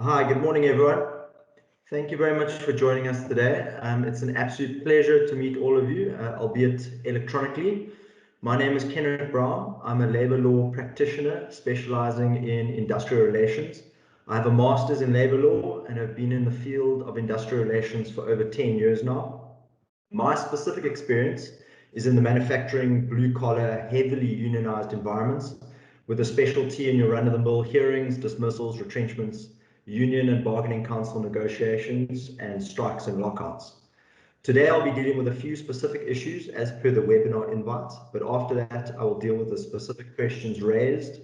Hi, good morning, everyone. Thank you very much for joining us today. It's an absolute pleasure to meet all of you, albeit electronically. My name is Kenneth Brown. I'm a labor law practitioner specializing in industrial relations. I have a master's in labor law and have been in the field of industrial relations for over 10 years now. My specific experience is in the manufacturing, blue-collar, heavily unionized environments, with a specialty in your run-of-the-mill hearings, dismissals, retrenchments, union and bargaining council negotiations, and strikes and lockouts. Today, I'll be dealing with a few specific issues as per the webinar invite, but after that, I will deal with the specific questions raised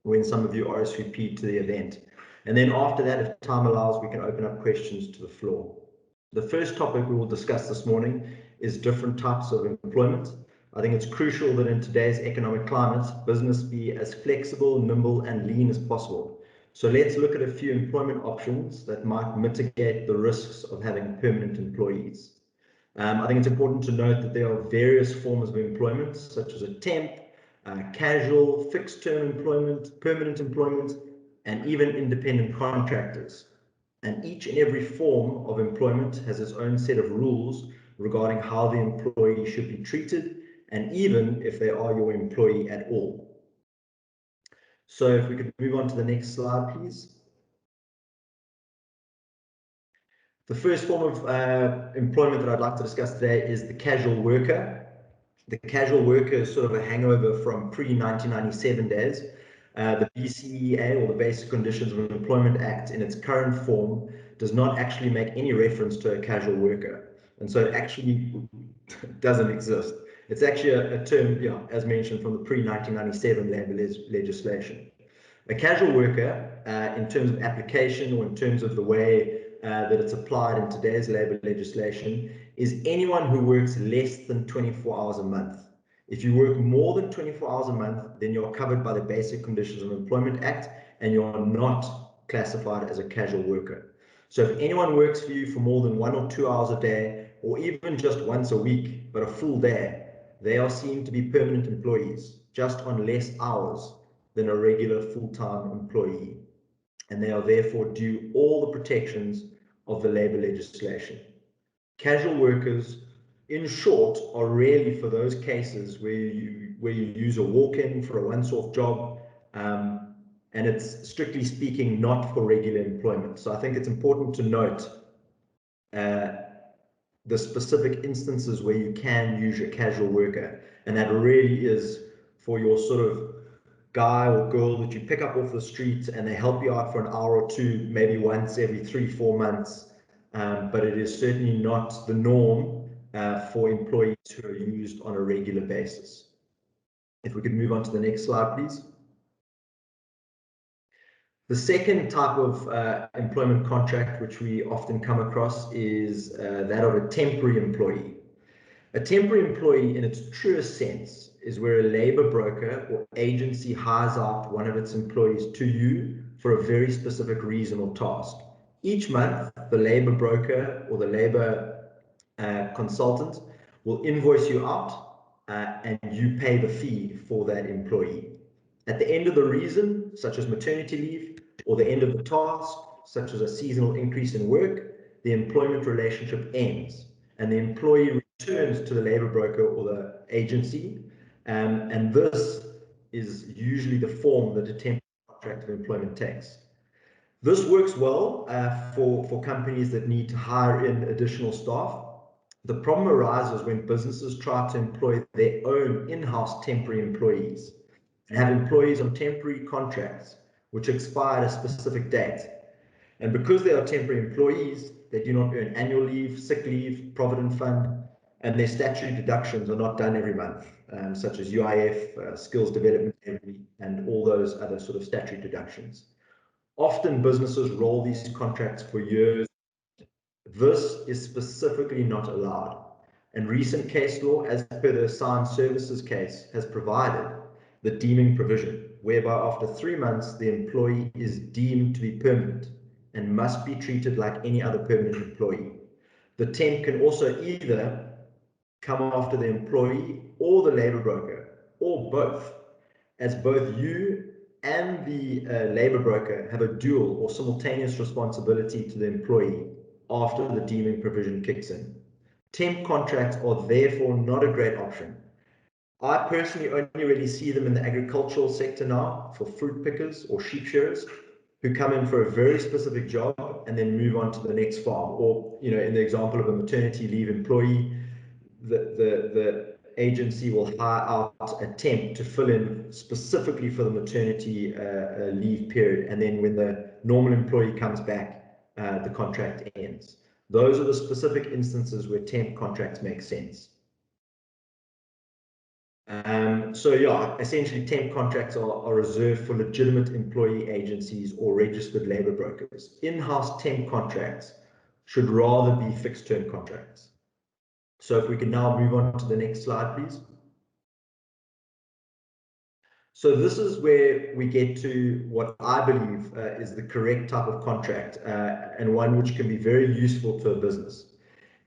when some of you RSVP to the event. And then after that, if time allows, we can open up questions to the floor. The first topic we will discuss this morning is different types of employment. I think it's crucial that in today's economic climate, business be as flexible, nimble, and lean as possible. So let's look at a few employment options that might mitigate the risks of having permanent employees. I think it's important to note that there are various forms of employment, such as a temp, casual, fixed-term employment, permanent employment, and even independent contractors. And each and every form of employment has its own set of rules regarding how the employee should be treated, and even if they are your employee at all. So if we could move on to the next slide, please. The first form of employment that I'd like to discuss today is the casual worker. The casual worker is sort of a hangover from pre-1997 days. The BCEA, or the Basic Conditions of Employment Act, in its current form, does not actually make any reference to a casual worker. And so it actually doesn't exist. It's actually a term, as mentioned, from the pre-1997 labor legislation. A casual worker, in terms of application or in terms of the way that it's applied in today's labor legislation, is anyone who works less than 24 hours a month. If you work more than 24 hours a month, then you're covered by the Basic Conditions of Employment Act and you're not classified as a casual worker. So if anyone works for you for more than 1 or 2 hours a day, or even just once a week, but a full day, they are seen to be permanent employees, just on less hours than a regular full-time employee. And they are therefore due all the protections of the labor legislation. Casual workers, in short, are really for those cases where you use a walk-in for a once-off job, and it's strictly speaking not for regular employment. So I think it's important to note the specific instances where you can use your casual worker, and that really is for your sort of guy or girl that you pick up off the street and they help you out for an hour or two, maybe once every 3-4 months. But it is certainly not the norm for employees who are used on a regular basis. If we could move on to the next slide, please. The second type of employment contract, which we often come across, is that of a temporary employee. A temporary employee, in its truest sense, is where a labor broker or agency hires out one of its employees to you for a very specific reason or task. Each month, the labor broker or the labor consultant will invoice you out and you pay the fee for that employee. At the end of the reason, such as maternity leave, or the end of the task, such as a seasonal increase in work, the employment relationship ends and the employee returns to the labor broker or the agency, and this is usually the form that a temporary contract of employment takes. This works well for companies that need to hire in additional staff. The problem arises when businesses try to employ their own in-house temporary employees and have employees on temporary contracts which expire at a specific date. And because they are temporary employees, they do not earn annual leave, sick leave, provident fund, and their statutory deductions are not done every month, such as UIF, skills development, and all those other sort of statutory deductions. Often businesses roll these contracts for years. This is specifically not allowed. And recent case law, as per the assigned services case, has provided the deeming provision, whereby after 3 months, the employee is deemed to be permanent and must be treated like any other permanent employee. The temp can also either come after the employee or the labor broker, or both, as both you and the labor broker have a dual or simultaneous responsibility to the employee after the deeming provision kicks in. Temp contracts are therefore not a great option. I personally only really see them in the agricultural sector now for fruit pickers or sheep shearers who come in for a very specific job and then move on to the next farm. Or, you know, in the example of a maternity leave employee, the agency will hire out a temp to fill in specifically for the maternity leave period. And then when the normal employee comes back, the contract ends. Those are the specific instances where temp contracts make sense. So yeah, essentially temp contracts are reserved for legitimate employee agencies or registered labor brokers. In-house temp contracts should rather be fixed term contracts. So if we can now move on to the next slide, please. So this is where we get to what I believe is the correct type of contract and one which can be very useful to a business.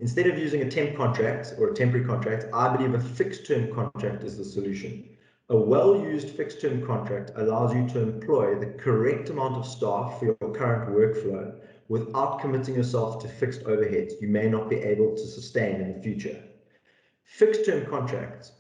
Instead of using a temp contract or a temporary contract, I believe a fixed term contract is the solution. A well-used fixed term contract allows you to employ the correct amount of staff for your current workflow without committing yourself to fixed overheads you may not be able to sustain in the future. Fixed term contracts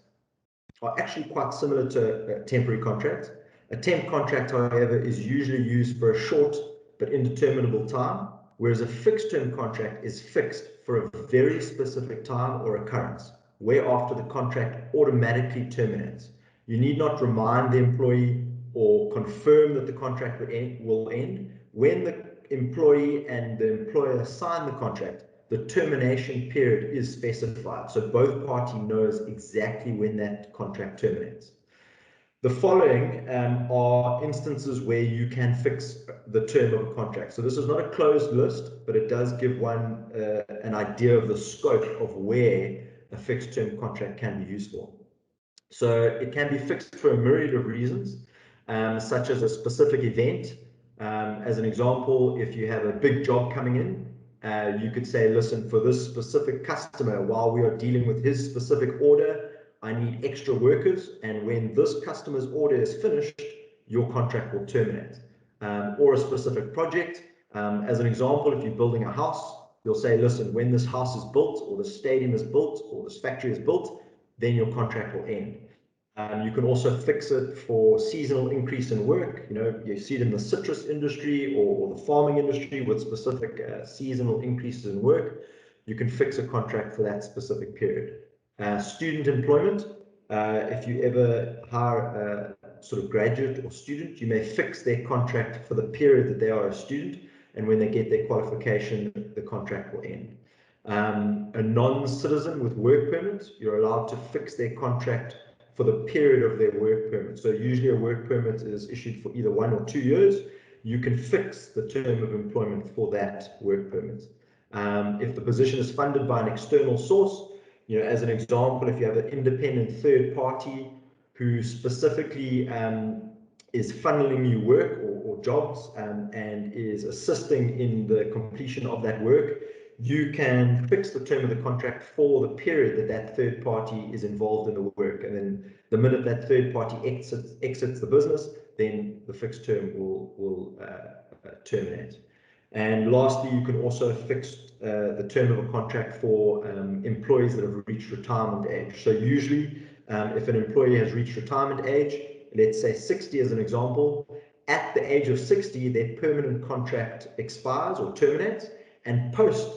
are actually quite similar to temporary contracts. A temp contract, however, is usually used for a short but indeterminable time, whereas a fixed term contract is fixed for a very specific time or occurrence, whereafter the contract automatically terminates. You need not remind the employee or confirm that the contract will end. When the employee and the employer sign the contract, the termination period is specified, so both parties knows exactly when that contract terminates. The following are instances where you can fix the term of a contract. So this is not a closed list, but it does give one an idea of the scope of where a fixed term contract can be useful. So it can be fixed for a myriad of reasons, such as a specific event. As an example, if you have a big job coming in, you could say, listen, for this specific customer, while we are dealing with his specific order, I need extra workers. And when this customer's order is finished, your contract will terminate. Or a specific project. As an example, if you're building a house, you'll say, listen, when this house is built, or the stadium is built, or this factory is built, then your contract will end. You can also fix it for seasonal increase in work. You know, you see it in the citrus industry or the farming industry with specific seasonal increases in work. You can fix a contract for that specific period. Student employment, if you ever hire a sort of graduate or student, you may fix their contract for the period that they are a student, and when they get their qualification, the contract will end. A non-citizen with work permit, you're allowed to fix their contract for the period of their work permit. So usually a work permit is issued for either 1 or 2 years. You can fix the term of employment for that work permit. If the position is funded by an external source, you know, as an example, if you have an independent third party who specifically is funneling you work or jobs and is assisting in the completion of that work, you can fix the term of the contract for the period that that third party is involved in the work. And then the minute that third party exits the business, then the fixed term will terminate. And lastly, you can also fix the term of a contract for employees that have reached retirement age. So usually, if an employee has reached retirement age, let's say 60 as an example, at the age of 60, their permanent contract expires or terminates, and post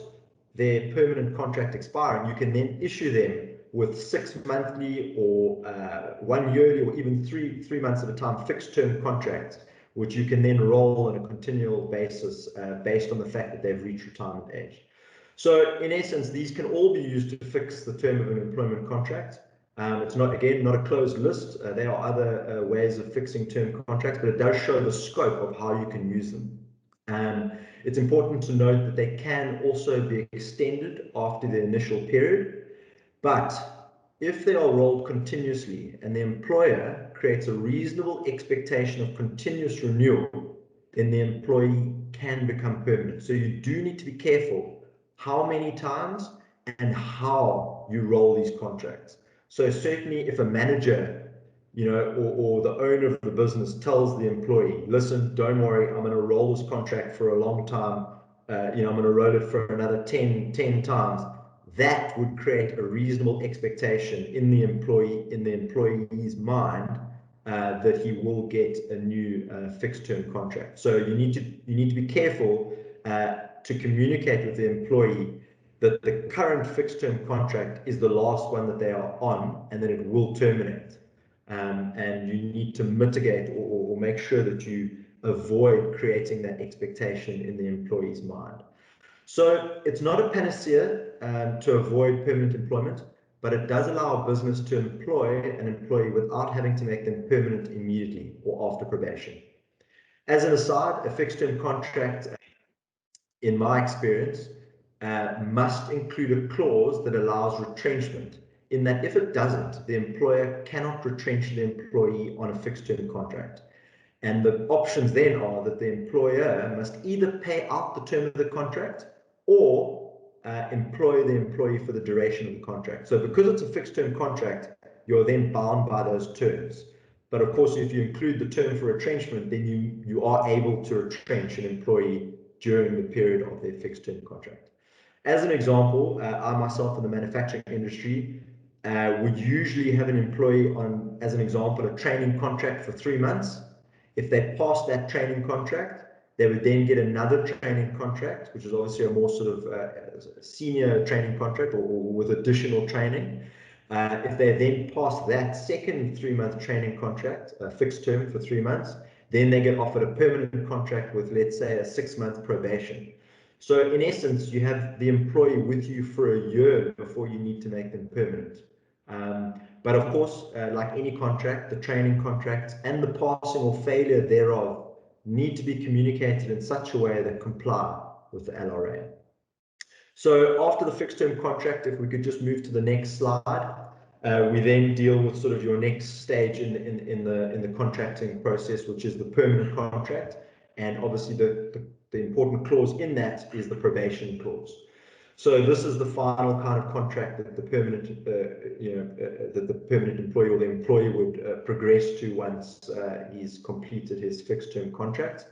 their permanent contract expiring, you can then issue them with 6 monthly or 1 yearly or even three months at a time fixed term contracts, which you can then roll on a continual basis based on the fact that they've reached retirement age. So in essence, these can all be used to fix the term of an employment contract. It's not, again, not a closed list. There are other ways of fixing term contracts, but it does show the scope of how you can use them. It's important to note that they can also be extended after the initial period, but if they are rolled continuously and the employer creates a reasonable expectation of continuous renewal, then the employee can become permanent. So you do need to be careful how many times and how you roll these contracts. So certainly if a manager, or the owner of the business tells the employee, listen, don't worry, I'm going to roll this contract for a long time. I'm going to roll it for another 10 times. That would create a reasonable expectation in the employee's mind that he will get a new fixed term contract. So you need to be careful to communicate with the employee that the current fixed term contract is the last one that they are on, and that it will terminate. And you need to mitigate or make sure that you avoid creating that expectation in the employee's mind. So it's not a panacea to avoid permanent employment, but it does allow a business to employ an employee without having to make them permanent immediately or after probation. As an aside, a fixed term contract, in my experience, must include a clause that allows retrenchment, in that if it doesn't, the employer cannot retrench the employee on a fixed term contract. And the options then are that the employer must either pay out the term of the contract or employ the employee for the duration of the contract. So because it's a fixed term contract, you're then bound by those terms. But of course, if you include the term for retrenchment, then you are able to retrench an employee during the period of their fixed term contract. As an example, I myself in the manufacturing industry would usually have an employee on, as an example, a training contract for 3 months. If they passed that training contract, they would then get another training contract, which is obviously a more sort of senior training contract or with additional training. If they then pass that second 3-month training contract, a fixed term for 3 months, then they get offered a permanent contract with, let's say, a 6-month probation. So in essence, you have the employee with you for a year before you need to make them permanent. But of course, like any contract, the training contract and the passing or failure thereof need to be communicated in such a way that comply with the LRA. So after the fixed term contract, if we could just move to the next slide, we then deal with sort of your next stage in the contracting process, which is the permanent contract. And obviously the important clause in that is the probation clause. So this is the final kind of contract that the permanent, that the permanent employee or the employee would progress to once he's completed his fixed term contract.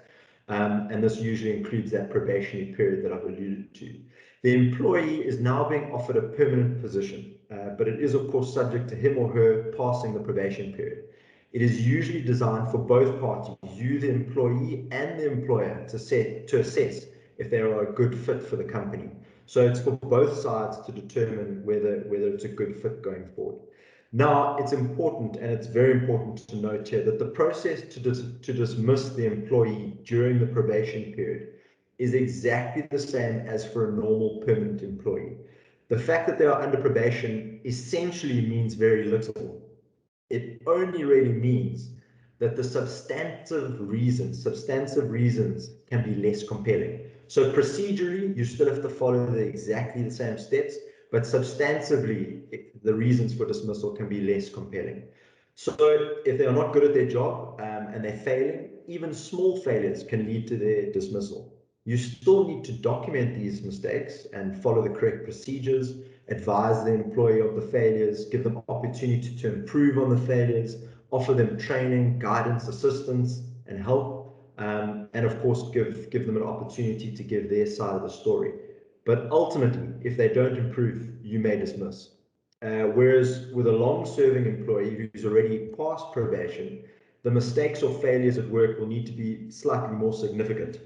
And this usually includes that probationary period that I've alluded to. The employee is now being offered a permanent position, but it is of course subject to him or her passing the probation period. It is usually designed for both parties, you, the employee, and the employer, to assess if they are a good fit for the company. So it's for both sides to determine whether it's a good fit going forward. Now, it's important, and it's very important to note here, that the process to dismiss the employee during the probation period is exactly the same as for a normal permanent employee. The fact that they are under probation essentially means very little. It only really means that the substantive reasons can be less compelling. So procedurally, you still have to follow exactly the same steps, but substantively, the reasons for dismissal can be less compelling. So if they are not good at their job and they're failing, even small failures can lead to their dismissal. You still need to document these mistakes and follow the correct procedures, advise the employee of the failures, give them opportunity to improve on the failures, offer them training, guidance, assistance, and help, and of course give them an opportunity to give their side of the story. But ultimately, if they don't improve, you may dismiss. Whereas with a long-serving employee who's already passed probation, the mistakes or failures at work will need to be slightly more significant.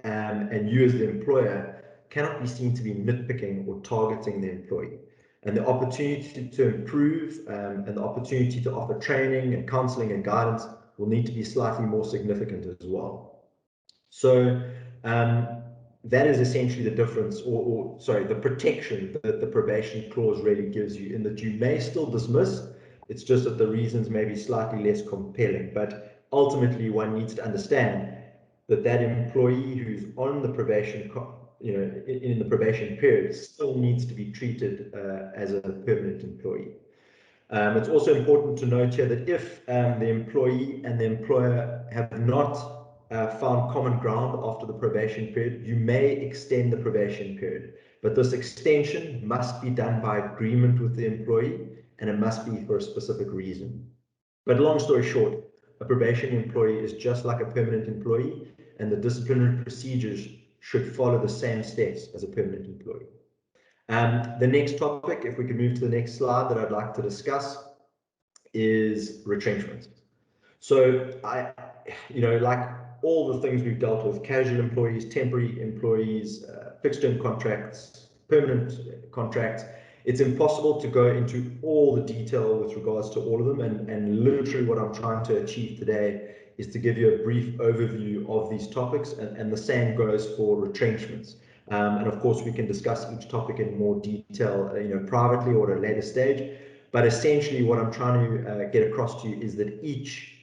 And you as the employer cannot be seen to be nitpicking or targeting the employee. And the opportunity to improve and the opportunity to offer training and counseling and guidance will need to be slightly more significant as well. So that is essentially the difference, or sorry, the protection that the probation clause really gives you, in that you may still dismiss. It's just that the reasons may be slightly less compelling. But ultimately, one needs to understand that employee who's on the probation, in the probation period, still needs to be treated as a permanent employee. It's also important to note here that if the employee and the employer have not found common ground after the probation period, you may extend the probation period. But this extension must be done by agreement with the employee, and it must be for a specific reason. But long story short, a probation employee is just like a permanent employee, and the disciplinary procedures should follow the same steps as a permanent employee. The next topic, if we can move to the next slide that I'd like to discuss, is retrenchment. So like all the things we've dealt with, casual employees, temporary employees, fixed term contracts, permanent contracts, it's impossible to go into all the detail with regards to all of them. And literally what I'm trying to achieve today is to give you a brief overview of these topics, and the same goes for retrenchments. And of course, we can discuss each topic in more detail, privately or at a later stage. But essentially, what I'm trying to get across to you is that each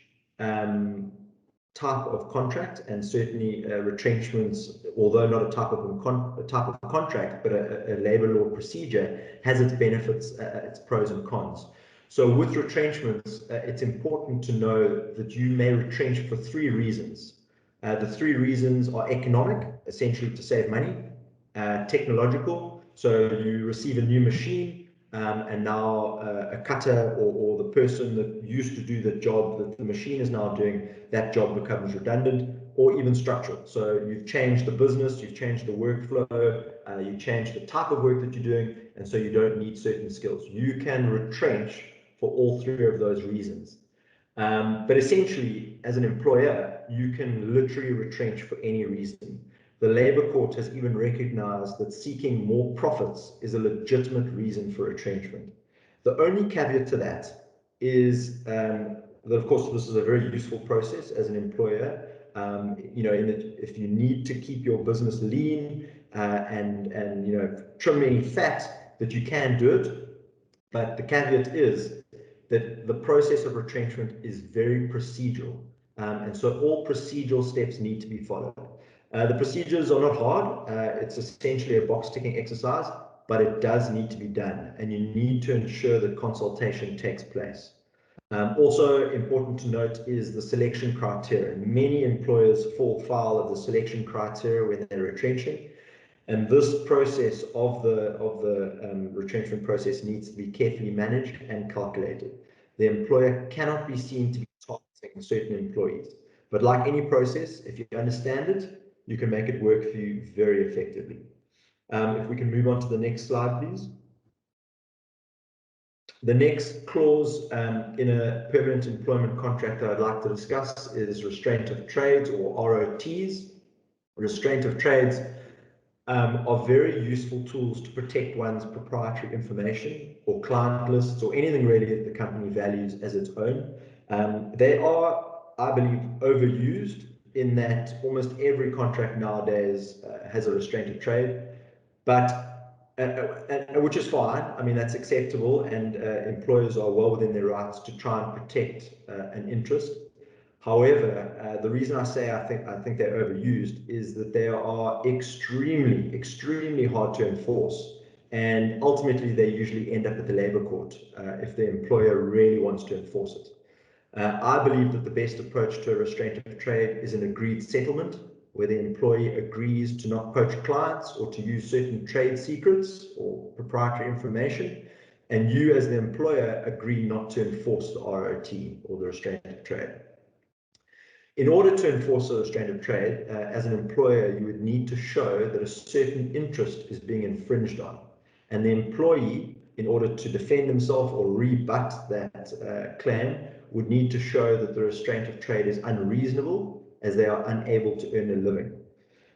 type of contract, and certainly retrenchments, although not a type of contract, but a labor law procedure, has its benefits, its pros and cons. So with retrenchments, it's important to know that you may retrench for three reasons. The three reasons are economic, essentially to save money, technological, so you receive a new machine, and now a cutter or the person that used to do the job that the machine is now doing, that job becomes redundant, or even structural. So you've changed the business, you've changed the workflow, you changed the type of work that you're doing, and so you don't need certain skills. You can retrench for all three of those reasons. But essentially, as an employer, you can literally retrench for any reason. The Labour Court has even recognized that seeking more profits is a legitimate reason for retrenchment. The only caveat to that is that, of course, this is a very useful process as an employer. If you need to keep your business lean and trim any fat, that you can do it. But the caveat is that the process of retrenchment is very procedural. And so all procedural steps need to be followed. The procedures are not hard. It's essentially a box ticking exercise, but it does need to be done, and you need to ensure that consultation takes place. Also important to note is the selection criteria. Many employers fall foul of the selection criteria when they're retrenching, and this process of the retrenchment process needs to be carefully managed and calculated. The employer cannot be seen to be targeting certain employees, but like any process, if you understand it, you can make it work for you very effectively. If we can move on to the next slide, please. The next clause in a permanent employment contract that I'd like to discuss is restraint of trades, or ROTs. Restraint of trades are very useful tools to protect one's proprietary information or client lists or anything really that the company values as its own. They are, I believe, overused in that almost every contract nowadays has a restraint of trade, but which is fine. I mean, that's acceptable, and employers are well within their rights to try and protect an interest. However, the reason I say I think they're overused is that they are extremely hard to enforce, and ultimately they usually end up at the Labour Court if the employer really wants to enforce it. I believe that the best approach to a restraint of trade is an agreed settlement, where the employee agrees to not poach clients or to use certain trade secrets or proprietary information, and you as the employer agree not to enforce the ROT, or the restraint of trade. In order to enforce a restraint of trade, as an employer, you would need to show that a certain interest is being infringed on, and the employee, in order to defend himself or rebut that claim, would need to show that the restraint of trade is unreasonable, as they are unable to earn a living.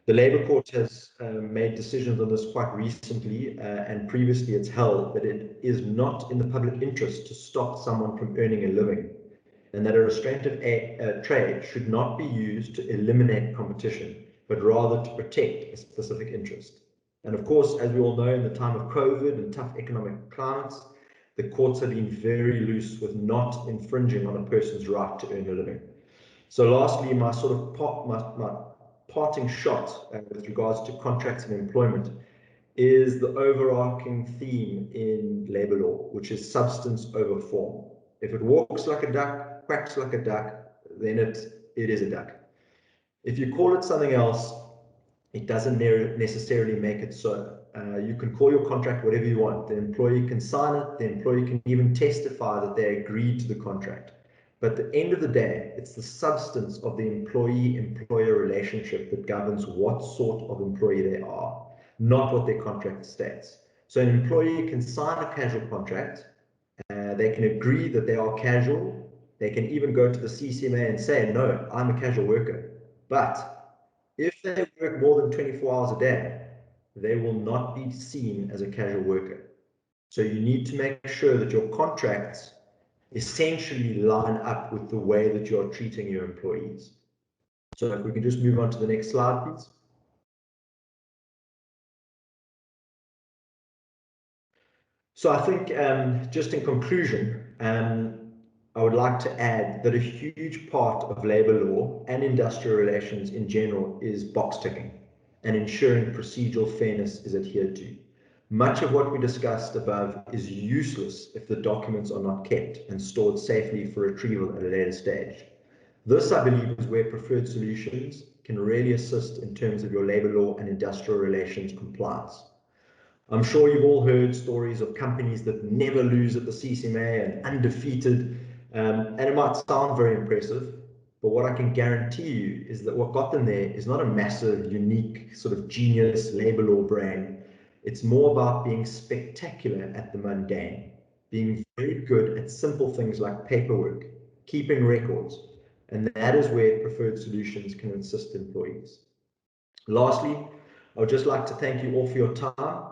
The Labour Court has made decisions on this quite recently, and previously it's held that it is not in the public interest to stop someone from earning a living, and that a restraint of trade should not be used to eliminate competition, but rather to protect a specific interest. And of course, as we all know, in the time of COVID and tough economic climates, the courts have been very loose with not infringing on a person's right to earn a living. So lastly, my sort of parting shot with regards to contracts and employment is the overarching theme in labour law, which is substance over form. If it walks like a duck, quacks like a duck, then it is a duck. If you call it something else, it doesn't necessarily make it so. You can call your contract whatever you want. The employee can sign it. The employee can even testify that they agreed to the contract. But at the end of the day, it's the substance of the employee-employer relationship that governs what sort of employee they are, not what their contract states. So an employee can sign a casual contract, they can agree that they are casual, they can even go to the CCMA and say, no, I'm a casual worker. But if they work more than 24 hours a day, they will not be seen as a casual worker. So you need to make sure that your contracts essentially line up with the way that you're treating your employees. So if we can just move on to the next slide, please. So I think just in conclusion, I would like to add that a huge part of labour law and industrial relations in general is box ticking and ensuring procedural fairness is adhered to. Much of what we discussed above is useless if the documents are not kept and stored safely for retrieval at a later stage. This, I believe, is where preferred solutions can really assist in terms of your labour law and industrial relations compliance. I'm sure you've all heard stories of companies that never lose at the CCMA and undefeated, and it might sound very impressive, but what I can guarantee you is that what got them there is not a massive, unique, sort of genius labour law brain. It's more about being spectacular at the mundane, being very good at simple things like paperwork, keeping records, and that is where preferred solutions can assist employees. Lastly, I would just like to thank you all for your time.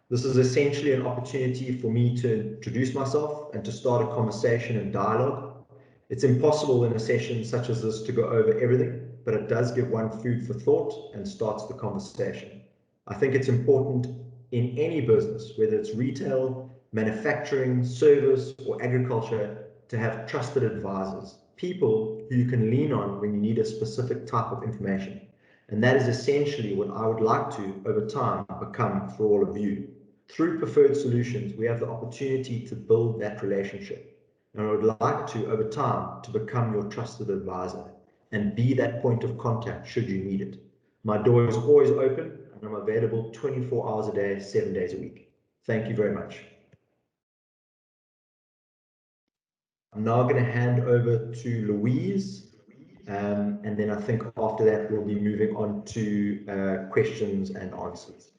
This is essentially an opportunity for me to introduce myself and to start a conversation and dialogue. It's impossible in a session such as this to go over everything, but it does give one food for thought and starts the conversation. I think it's important in any business, whether it's retail, manufacturing, service, or agriculture, to have trusted advisors, people who you can lean on when you need a specific type of information. And that is essentially what I would like to, over time, become for all of you. Through Preferred Solutions, we have the opportunity to build that relationship. And I would like to, over time, to become your trusted advisor and be that point of contact should you need it. My door is always open and I'm available 24 hours a day, 7 days a week. Thank you very much. I'm now going to hand over to Louise. And then I think after that, we'll be moving on to questions and answers.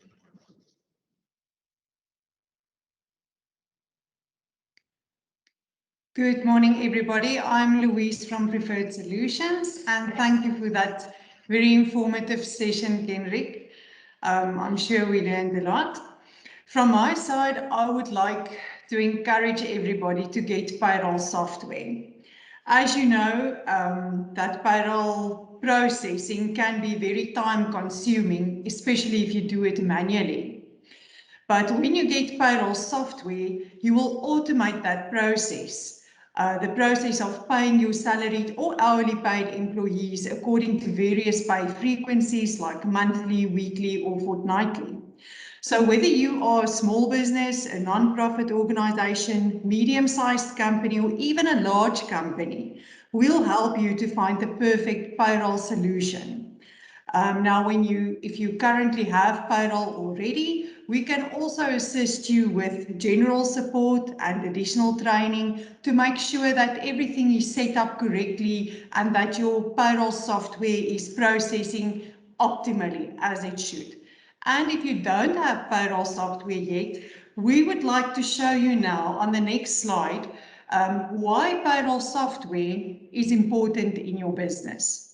Good morning, everybody. I'm Louise from Preferred Solutions, and thank you for that very informative session, Kenrick. I'm sure we learned a lot. From my side, I would like to encourage everybody to get payroll software. As you know, that payroll processing can be very time consuming, especially if you do it manually. But when you get payroll software, you will automate that process. The process of paying your salaried or hourly paid employees according to various pay frequencies like monthly, weekly, or fortnightly. So whether you are a small business, a non-profit organization, medium-sized company, or even a large company, we'll help you to find the perfect payroll solution. Now, if you currently have payroll already, we can also assist you with general support and additional training to make sure that everything is set up correctly and that your payroll software is processing optimally as it should. And if you don't have payroll software yet, we would like to show you now on the next slide why payroll software is important in your business.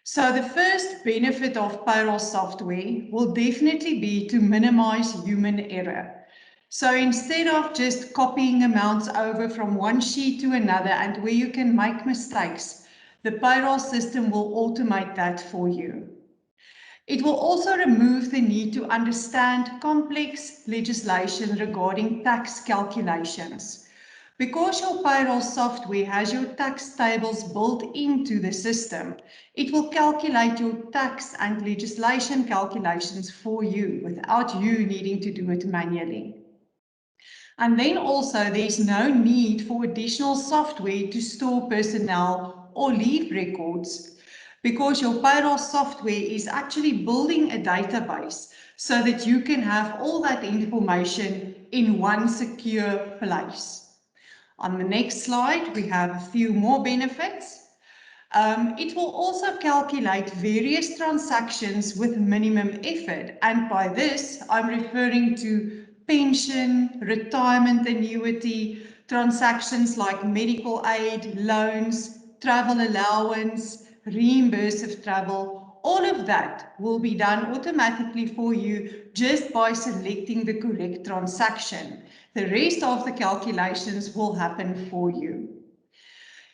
So the first benefit of payroll software will definitely be to minimize human error. So instead of just copying amounts over from one sheet to another and where you can make mistakes, the payroll system will automate that for you. It will also remove the need to understand complex legislation regarding tax calculations. Because your payroll software has your tax tables built into the system, it will calculate your tax and legislation calculations for you without you needing to do it manually. And then also there's no need for additional software to store personnel or leave records, because your payroll software is actually building a database so that you can have all that information in one secure place. On the next slide, we have a few more benefits. It will also calculate various transactions with minimum effort. And by this, I'm referring to pension, retirement annuity, transactions like medical aid, loans, travel allowance, reimburse of travel. All of that will be done automatically for you just by selecting the correct transaction. The rest of the calculations will happen for you.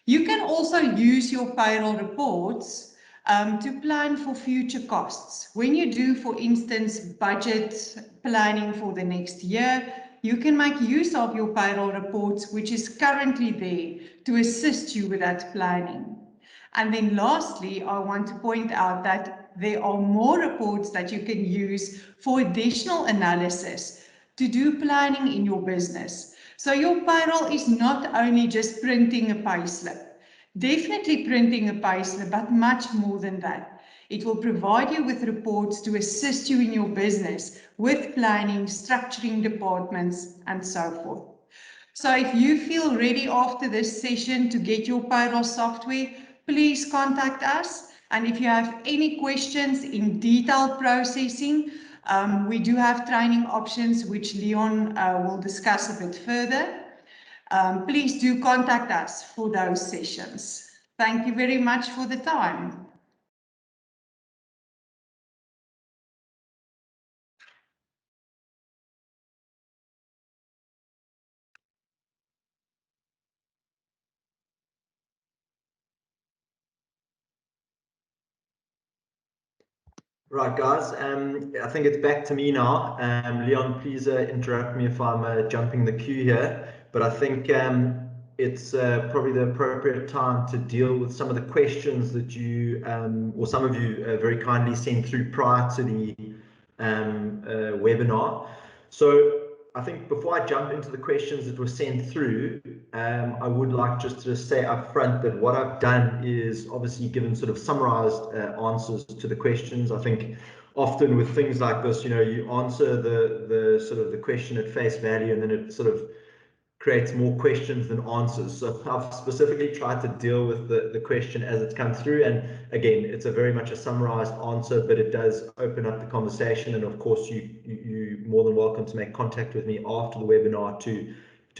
You can also use your payroll reports to plan for future costs. When you do, for instance, budget planning for the next year, you can make use of your payroll reports, which is currently there to assist you with that planning. And then lastly, I want to point out that there are more reports that you can use for additional analysis to do planning in your business. So your payroll is not only just printing a payslip. Definitely printing a payslip, but much more than that. It will provide you with reports to assist you in your business with planning, structuring departments, and so forth. So if you feel ready after this session to get your payroll software, please contact us. And if you have any questions in detailed processing, we do have training options which Leon will discuss a bit further. Please do contact us for those sessions. Thank you very much for the time. Right, guys, I think it's back to me now. Leon, please interrupt me if I'm jumping the queue here, but I think it's probably the appropriate time to deal with some of the questions that you, or some of you very kindly sent through prior to the webinar. So I think before I jump into the questions that were sent through, I would like just to say up front that what I've done is obviously given sort of summarized answers to the questions. I think often with things like this, you know, you answer the sort of the question at face value, and then it sort of creates more questions than answers. So I've specifically tried to deal with the question as it's come through. And again, it's a very much a summarized answer, but it does open up the conversation. And of course, you're more than welcome to make contact with me after the webinar to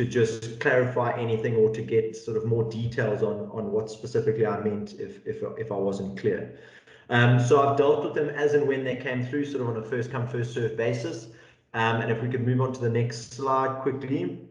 just clarify anything or to get sort of more details on what specifically I meant if I wasn't clear. So I've dealt with them as and when they came through, sort of on a first come, first served basis. And if we could move on to the next slide quickly.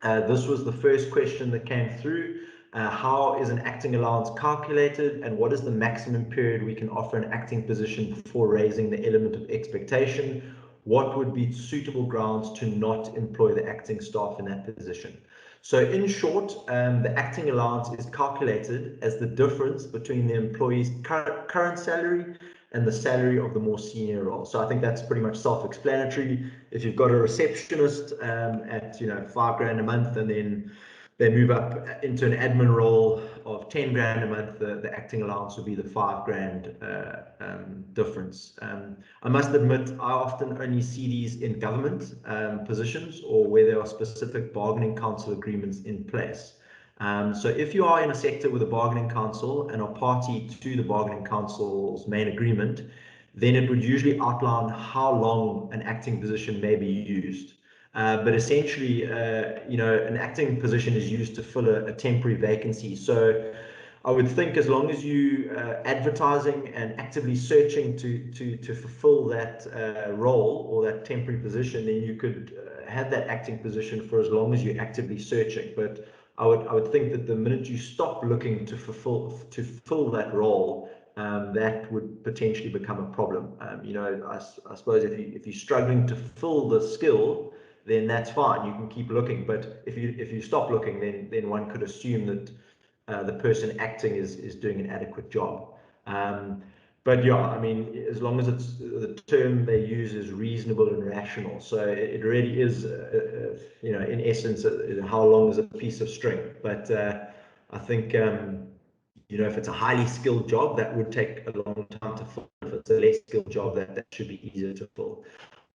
This was the first question that came through. How is an acting allowance calculated, and what is the maximum period we can offer an acting position before raising the element of expectation? What would be suitable grounds to not employ the acting staff in that position? So in short, the acting allowance is calculated as the difference between the employee's current salary and the salary of the more senior role. So I think that's pretty much self-explanatory. If you've got a receptionist at $5,000 a month, and then they move up into an admin role of $10,000 a month, the acting allowance would be the $5,000 difference. I must admit, I often only see these in government positions or where there are specific bargaining council agreements in place. So if you are in a sector with a bargaining council and are party to the bargaining council's main agreement, then it would usually outline how long an acting position may be used. But essentially, an acting position is used to fill a temporary vacancy. So I would think as long as you advertising and actively searching to fulfill that role or that temporary position, then you could have that acting position for as long as you're actively searching. But I would think that the minute you stop looking to fill that role, that would potentially become a problem. I suppose if you're struggling to fill the skill, then that's fine. You can keep looking. But if you stop looking, then one could assume that the person acting is doing an adequate job. But yeah, I mean, as long as it's the term they use is reasonable and rational. So it really is, in essence, how long is a piece of string. But I think, if it's a highly skilled job, that would take a long time to fill. If it's a less skilled job, that should be easier to fill.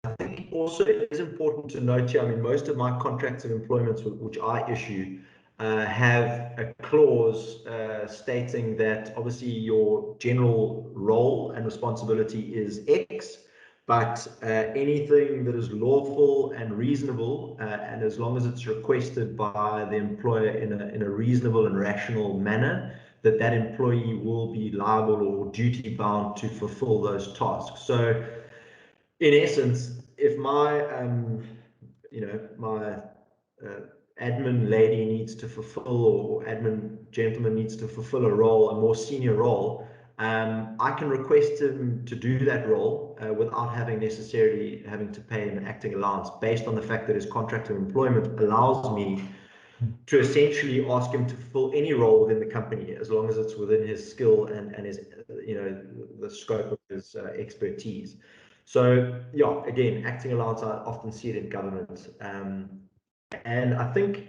I think also it is important to note here, I mean, most of my contracts of employment which I issue have a clause stating that obviously your general role and responsibility is X, but anything that is lawful and reasonable, and as long as it's requested by the employer in a reasonable and rational manner, that employee will be liable or duty bound to fulfill those tasks. So in essence, if my my admin lady needs to fulfill, or admin gentleman needs to fulfill a role, a more senior role, I can request him to do that role without necessarily having to pay him an acting allowance, based on the fact that his contract of employment allows me to essentially ask him to fulfill any role within the company, as long as it's within his skill and his, the scope of his expertise. So yeah, again, acting allowance, I often see it in government. And I think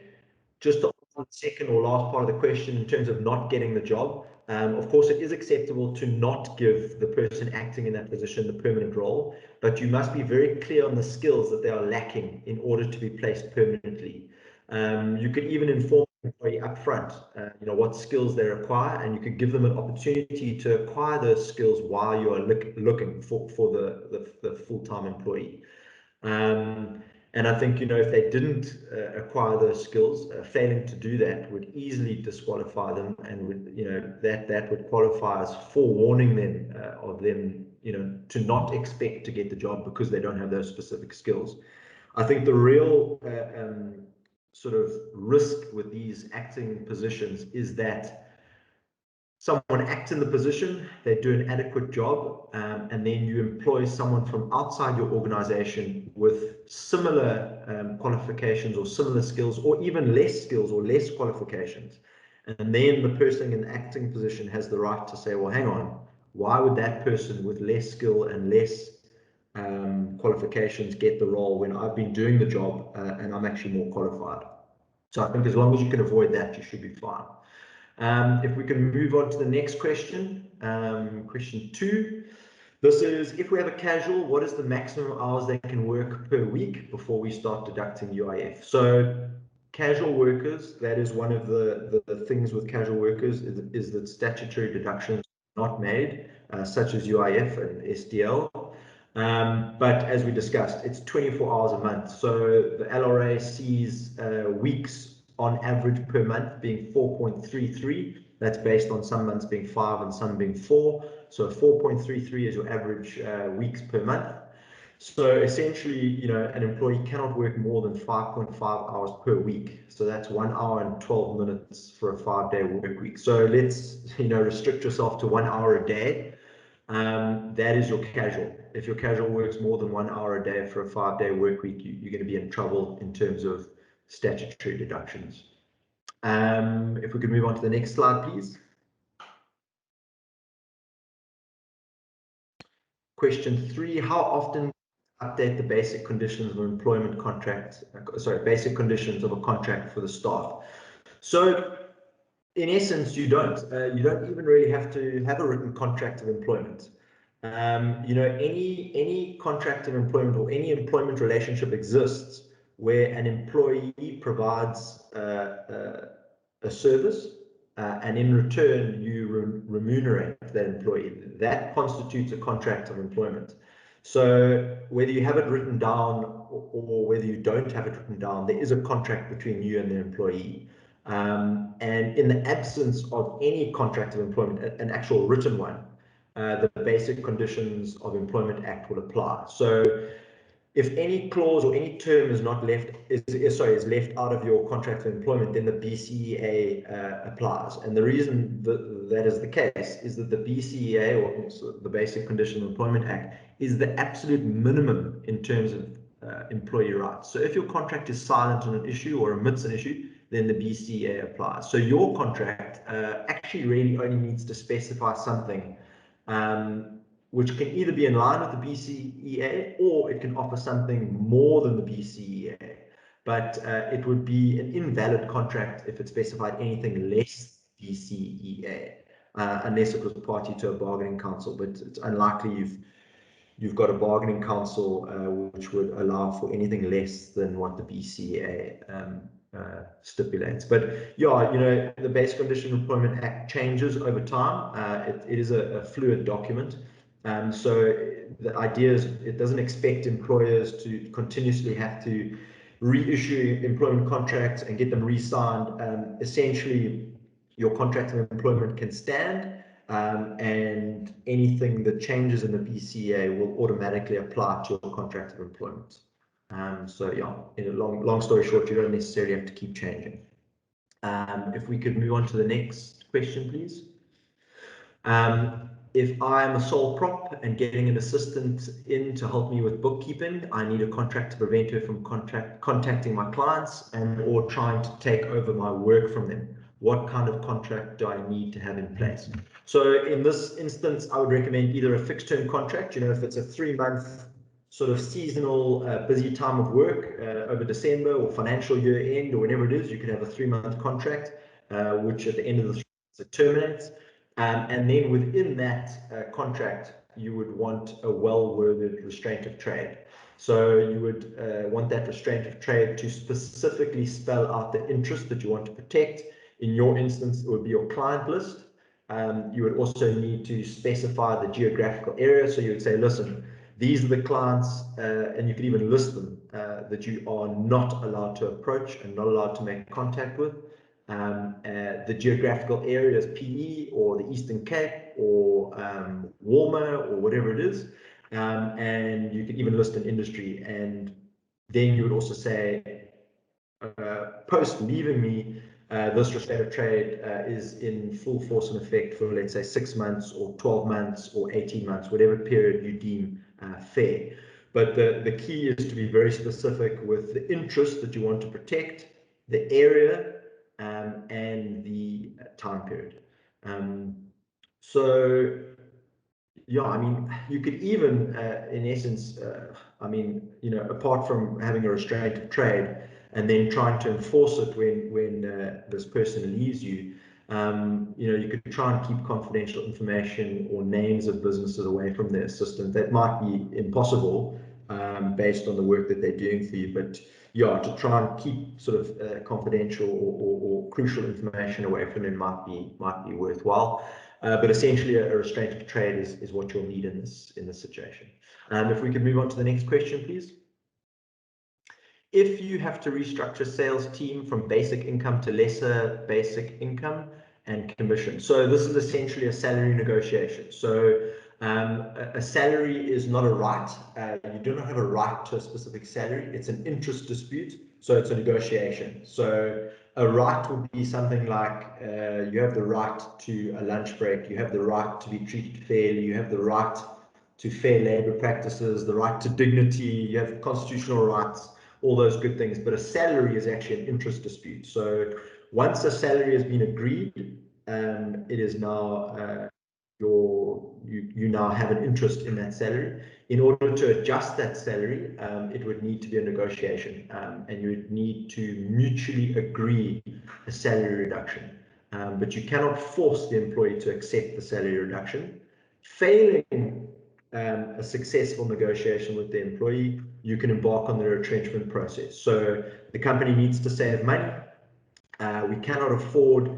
just the second or last part of the question, in terms of not getting the job, of course, it is acceptable to not give the person acting in that position the permanent role, but you must be very clear on the skills that they are lacking in order to be placed permanently. You could even inform the employee up front, what skills they require, and you could give them an opportunity to acquire those skills while you are looking for the full-time employee. And I think, if they didn't acquire those skills, failing to do that would easily disqualify them, and would, that would qualify as forewarning them of them, to not expect to get the job because they don't have those specific skills. I think the real sort of risk with these acting positions is that someone acts in the position, they do an adequate job, and then you employ someone from outside your organization with similar qualifications or similar skills, or even less skills or less qualifications. And then the person in the acting position has the right to say, well, hang on, why would that person with less skill and less qualifications get the role when I've been doing the job and I'm actually more qualified? So I think as long as you can avoid that, you should be fine. If we can move on to the next question, question 2. This is, if we have a casual, what is the maximum hours they can work per week before we start deducting UIF? So casual workers, that is one of the things with casual workers, is that statutory deductions are not made, such as UIF and SDL. But as we discussed, it's 24 hours a month. So the LRA sees weeks on average per month being 4.33. That's based on some months being 5 and some being 4. So 4.33 is your average weeks per month. So essentially, an employee cannot work more than 5.5 hours per week. So that's 1 hour and 12 minutes for a 5-day work week. So let's, restrict yourself to 1 hour a day. That is your casual. If your casual works more than 1 hour a day for a 5-day work week, you're going to be in trouble in terms of statutory deductions. If we could move on to the next slide, please. Question 3, how often update the basic conditions of employment contract, basic conditions of a contract for the staff? So in essence, you don't even really have to have a written contract of employment. Any contract of employment or any employment relationship exists where an employee provides a service, and in return you remunerate that employee. That constitutes a contract of employment. So whether you have it written down or whether you don't have it written down, there is a contract between you and the employee. And in the absence of any contract of employment, an actual written one, the Basic Conditions of Employment Act will apply. So if any clause or any term is not left is left out of your contract of employment, then the BCEA applies. And the reason that is the case is that the BCEA, or the Basic Conditions of Employment Act, is the absolute minimum in terms of employee rights. So if your contract is silent on an issue or omits an issue, then the BCEA applies. So your contract actually really only needs to specify something which can either be in line with the BCEA or it can offer something more than the BCEA. But it would be an invalid contract if it specified anything less BCEA, unless it was party to a bargaining council. But it's unlikely you've got a bargaining council which would allow for anything less than what the BCEA stipulates. But yeah, you know, the Basic Conditions of Employment Act changes over time. It is a fluid document. So the idea is it doesn't expect employers to continuously have to reissue employment contracts and get them re-signed. Essentially, your contract of employment can stand, and anything that changes in the BCA will automatically apply to your contract of employment. So yeah, in a long story short, you don't necessarily have to keep changing. If we could move on to the next question, please. If I'm a sole prop and getting an assistant in to help me with bookkeeping, I need a contract to prevent her from contacting my clients and or trying to take over my work from them. What kind of contract do I need to have in place? So in this instance, I would recommend either a fixed term contract, you know, if it's a 3-month sort of seasonal busy time of work over December or financial year end or whenever it is, you could have a 3-month contract, which at the end of the 3 months it terminates. And then within that contract, you would want a well-worded restraint of trade. So you would want that restraint of trade to specifically spell out the interest that you want to protect. In your instance, it would be your client list. You would also need to specify the geographical area. So you would say, listen, these are the clients, and you could even list them, that you are not allowed to approach and not allowed to make contact with. The geographical areas, PE or the Eastern Cape or Walmer or whatever it is, and you could even list an industry. And then you would also say, post leaving me, this restraint of trade is in full force and effect for, let's say, 6 months or 12 months or 18 months, whatever period you deem fair. But the key is to be very specific with the interest that you want to protect, the area, and the time period. So yeah, I mean, you could even, in essence, I mean, you know, apart from having a restraint of trade and then trying to enforce it when this person leaves you, you know, you could try and keep confidential information or names of businesses away from the assistant. That might be impossible based on the work that they're doing for you, but yeah, to try and keep sort of confidential or crucial information away from them might be worthwhile. But essentially, a restraint of trade is what you'll need in this situation. If we could move on to the next question, please. If you have to restructure sales team from basic income to lesser basic income and commission, so this is essentially a salary negotiation. So a salary is not a right. You do not have a right to a specific salary. It's an interest dispute, so it's a negotiation. So a right would be something like you have the right to a lunch break, you have the right to be treated fairly, you have the right to fair labor practices, the right to dignity, you have constitutional rights, all those good things. But a salary is actually an interest dispute. So once a salary has been agreed, it is now you now have an interest in that salary. In order to adjust that salary, it would need to be a negotiation, and you would need to mutually agree a salary reduction. But you cannot force the employee to accept the salary reduction. Failing a successful negotiation with the employee, you can embark on the retrenchment process. So the company needs to save money. We cannot afford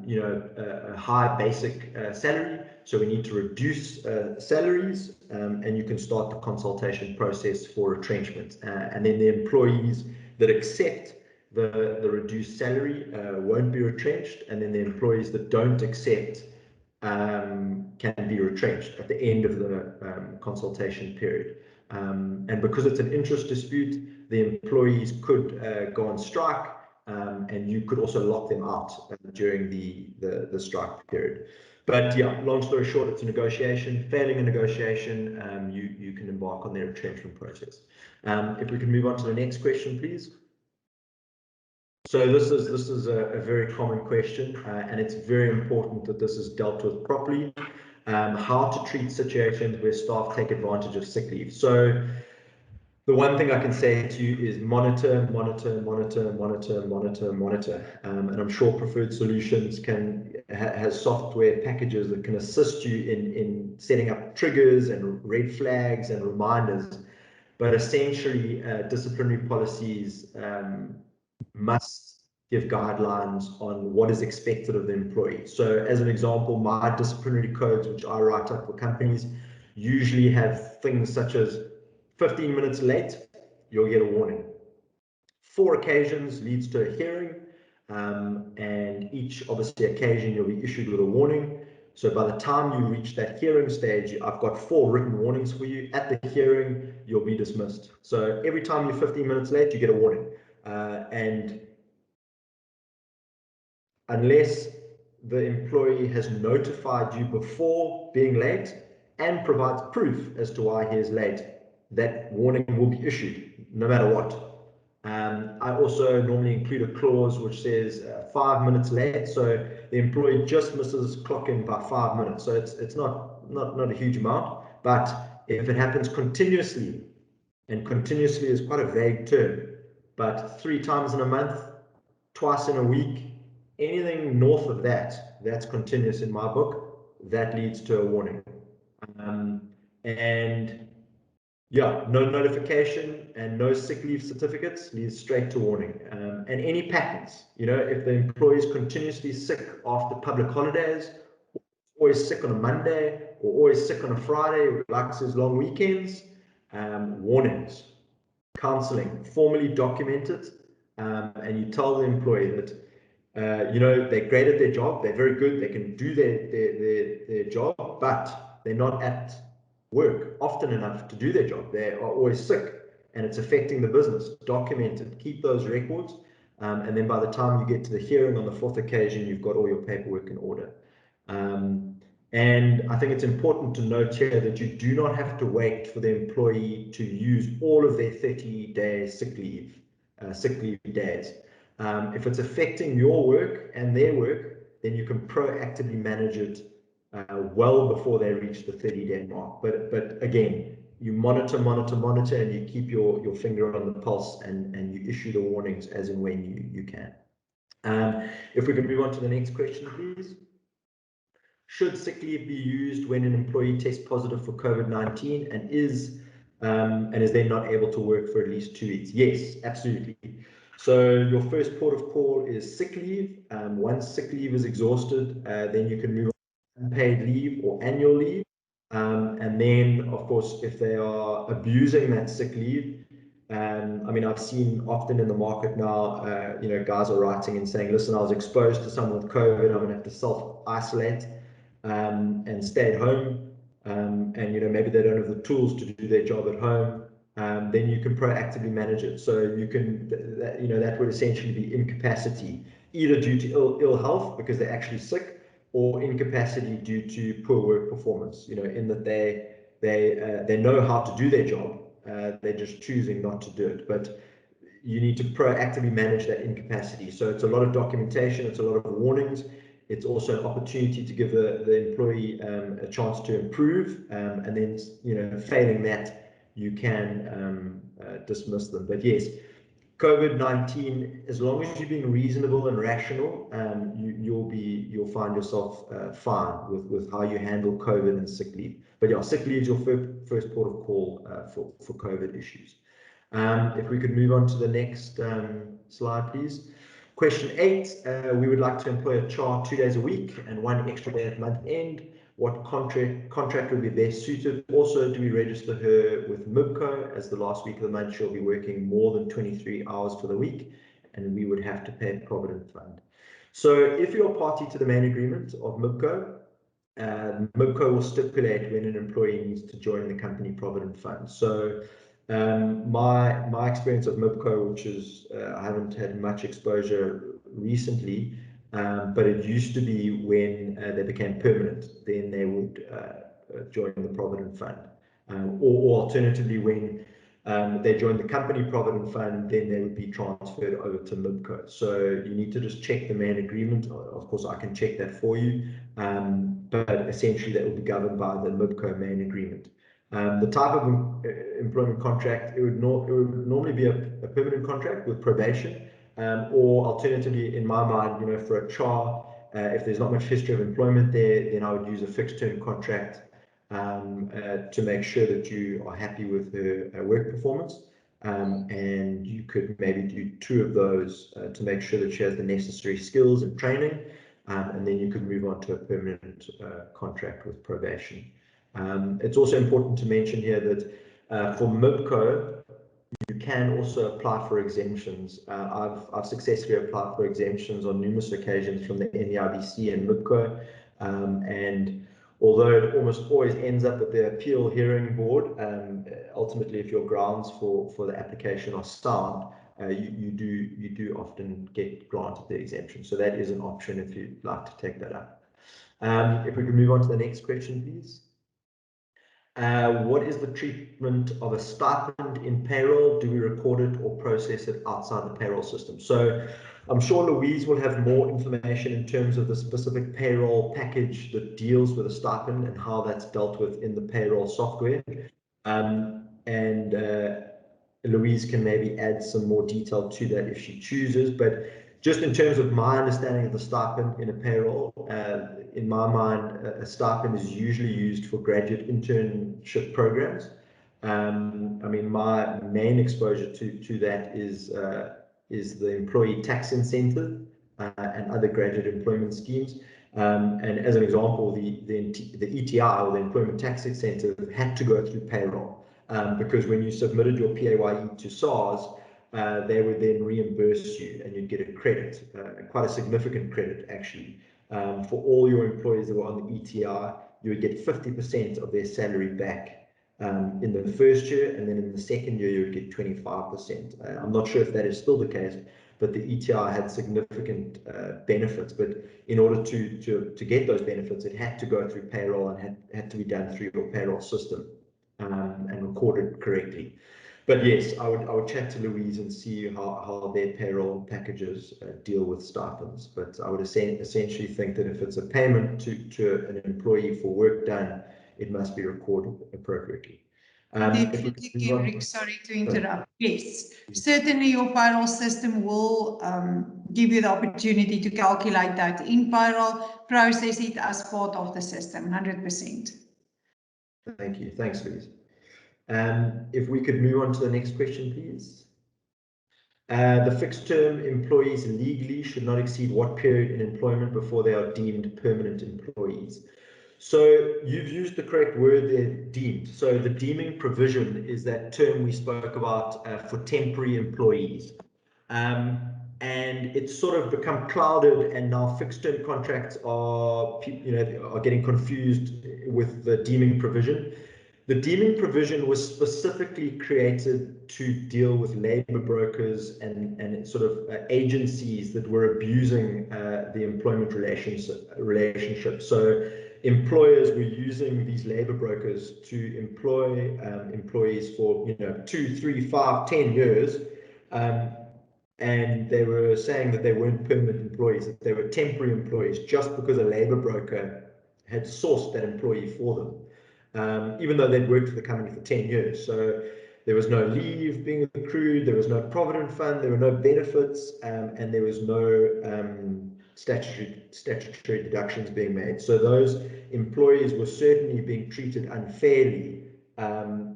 you know, a high basic salary, so we need to reduce salaries, and you can start the consultation process for retrenchment. And then the employees that accept the reduced salary won't be retrenched, and then the employees that don't accept can be retrenched at the end of the consultation period. And because it's an interest dispute, the employees could go on strike, and you could also lock them out during the strike period. But yeah, long story short, it's a negotiation. Failing a negotiation, you can embark on the retrenchment process. If we can move on to the next question, please. So this is a very common question, and it's very important that this is dealt with properly. How to treat situations where staff take advantage of sick leave. So the one thing I can say to you is monitor, monitor, monitor, monitor, monitor, monitor. And I'm sure Preferred Solutions has software packages that can assist you in setting up triggers and red flags and reminders. But essentially, disciplinary policies must give guidelines on what is expected of the employee. So as an example, my disciplinary codes, which I write up for companies, usually have things such as 15 minutes late, you'll get a warning. 4 occasions leads to a hearing, and each obviously occasion you'll be issued with a warning. So by the time you reach that hearing stage, I've got 4 written warnings for you. At the hearing, you'll be dismissed. So every time you're 15 minutes late, you get a warning. And unless the employee has notified you before being late and provides proof as to why he is late, that warning will be issued no matter what. I also normally include a clause which says 5 minutes late, so the employee just misses clocking by 5 minutes. So it's not a huge amount, but if it happens continuously, and continuously is quite a vague term, but 3 times in a month, twice in a week, anything north of that, that's continuous in my book, that leads to a warning. And yeah, no notification and no sick leave certificates leads straight to warning. And any patterns, if the employee is continuously sick after public holidays, always sick on a Monday, or always sick on a Friday, or likes his long weekends, warnings, counseling, formally documented, and you tell the employee that they're great at their job, they're very good, they can do their job, but they're not at work often enough to do their job. They are always sick and it's affecting the business. Document it, keep those records, and then by the time you get to the hearing on the 4th occasion, you've got all your paperwork in order. And I think it's important to note here that you do not have to wait for the employee to use all of their 30-day sick leave days. If it's affecting your work and their work, then you can proactively manage it well before they reach the 30-day mark. But again, you monitor, and you keep your finger on the pulse, and you issue the warnings as and when you can. If we can move on to the next question, please. Should sick leave be used when an employee tests positive for COVID-19 and is then not able to work for at least 2 weeks? Yes, absolutely. So your first port of call is sick leave. Once sick leave is exhausted, then you can move on to unpaid leave or annual leave. And then, of course, if they are abusing that sick leave, I've seen often in the market now, guys are writing and saying, listen, I was exposed to someone with COVID, I'm going to have to self-isolate and stay at home, and maybe they don't have the tools to do their job at home, then you can proactively manage it. So you can, that would essentially be incapacity, either due to ill health because they're actually sick, or incapacity due to poor work performance, in that they know how to do their job, they're just choosing not to do it. But you need to proactively manage that incapacity. So it's a lot of documentation, it's a lot of warnings. It's also an opportunity to give the employee a chance to improve, and then, failing that, you can dismiss them. But yes, COVID-19, as long as you're being reasonable and rational, you'll find yourself fine with how you handle COVID and sick leave. But yeah, sick leave is your first port of call for COVID issues. If we could move on to the next slide, please. Question 8, we would like to employ a CHAR 2 days a week and 1 extra day at month end. What contract would be best suited? Also, do we register her with MIBCO, as the last week of the month she'll be working more than 23 hours for the week, and we would have to pay a provident fund. So if you're party to the main agreement of MIBCO, MIBCO will stipulate when an employee needs to join the company provident fund. So my experience of MIBCO, which is I haven't had much exposure recently, but it used to be when they became permanent, then they would join the provident fund, or alternatively when they joined the company provident fund, then they would be transferred over to MIBCO. So you need to just check the main agreement. Of course, I can check that for you, but essentially that will be governed by the MIBCO main agreement. The type of employment contract, it would normally be a permanent contract with probation, or alternatively, in my mind, for a CHAR, if there's not much history of employment there, then I would use a fixed term contract to make sure that you are happy with her work performance. and you could maybe do 2 of those to make sure that she has the necessary skills and training, and then you could move on to a permanent contract with probation. It's also important to mention here that for MIBCO, you can also apply for exemptions. I've successfully applied for exemptions on numerous occasions from the NERBC and MIBCO, and although it almost always ends up at the appeal hearing board, ultimately, if your grounds for the application are sound, you do often get granted the exemption. So that is an option if you'd like to take that up. If we could move on to the next question, please. What is the treatment of a stipend in payroll? Do we record it or process it outside the payroll system? So I'm sure Louise will have more information in terms of the specific payroll package that deals with a stipend and how that's dealt with in the payroll software. Louise can maybe add some more detail to that if she chooses, but just in terms of my understanding of the stipend in a payroll, in my mind, a stipend is usually used for graduate internship programs. I mean, my main exposure to that is the employee tax incentive and other graduate employment schemes. And as an example, the ETI, or the employment tax incentive, had to go through payroll because when you submitted your PAYE to SARS, they would then reimburse you and you'd get a credit, quite a significant credit actually. For all your employees that were on the ETI, you would get 50% of their salary back in the first year, and then in the second year you would get 25%. I'm not sure if that is still the case, but the ETI had significant benefits. But in order to get those benefits, it had to go through payroll and had to be done through your payroll system and recorded correctly. But yes, I would chat to Louise and see how their payroll packages deal with stipends. But I would essentially think that if it's a payment to an employee for work done, it must be recorded appropriately. Rick, sorry to interrupt. Yes, certainly your payroll system will give you the opportunity to calculate that in payroll, process it as part of the system, 100%. Thank you. Thanks, Louise. If we could move on to the next question, please. The fixed term employees legally should not exceed what period in employment before they are deemed permanent employees? So you've used the correct word there, deemed. So the deeming provision is that term we spoke about for temporary employees. And it's sort of become clouded, and now fixed term contracts are getting confused with the deeming provision. The deeming provision was specifically created to deal with labor brokers and sort of agencies that were abusing the employment relationship. So employers were using these labor brokers to employ employees for 2, 3, 5, 10 years, and they were saying that they weren't permanent employees, that they were temporary employees, just because a labor broker had sourced that employee for them. Even though they'd worked for the company for 10 years. So there was no leave being accrued, there was no provident fund, there were no benefits, and there was no statutory deductions being made. So those employees were certainly being treated unfairly,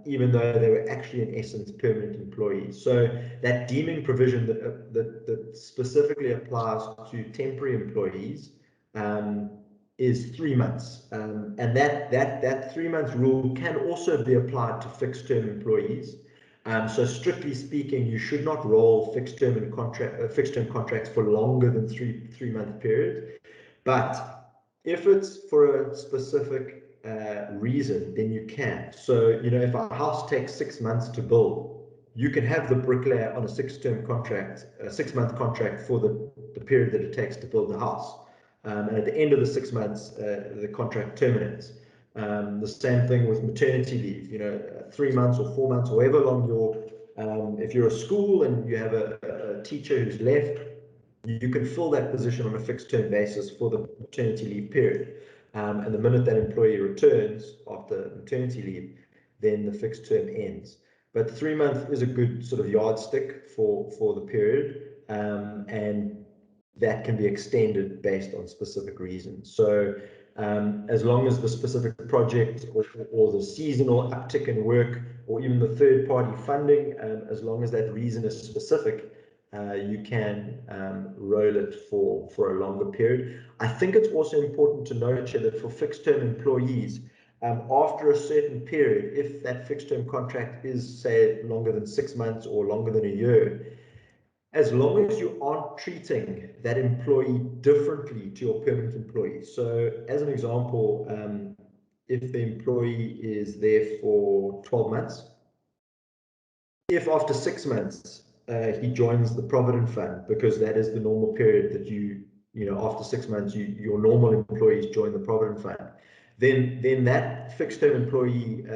even though they were actually in essence permanent employees. So that deeming provision that specifically applies to temporary employees is 3 months, and that 3 month rule can also be applied to fixed term employees. So strictly speaking, you should not roll fixed term contracts for longer than three month period. But if it's for a specific reason, then you can. So if a house takes 6 months to build, you can have the bricklayer on a 6-term contract, a 6-month contract for the period that it takes to build the house. And at the end of the 6 months, the contract terminates. The same thing with maternity leave, 3 months or 4 months, or however long if you're a school and you have a teacher who's left, you can fill that position on a fixed term basis for the maternity leave period. And the minute that employee returns after maternity leave, then the fixed term ends. But 3 months is a good sort of yardstick for the period, and that can be extended based on specific reasons. So as long as the specific project or the seasonal uptick in work or even the third-party funding, as long as that reason is specific, you can roll it for a longer period. I think it's also important to note here that for fixed-term employees, after a certain period, if that fixed-term contract is, say, longer than 6 months or longer than a year, as long as you aren't treating that employee differently to your permanent employee. So as an example, if the employee is there for 12 months, if after 6 months he joins the Provident Fund, because that is the normal period that after 6 months, your normal employees join the Provident Fund, then that fixed term employee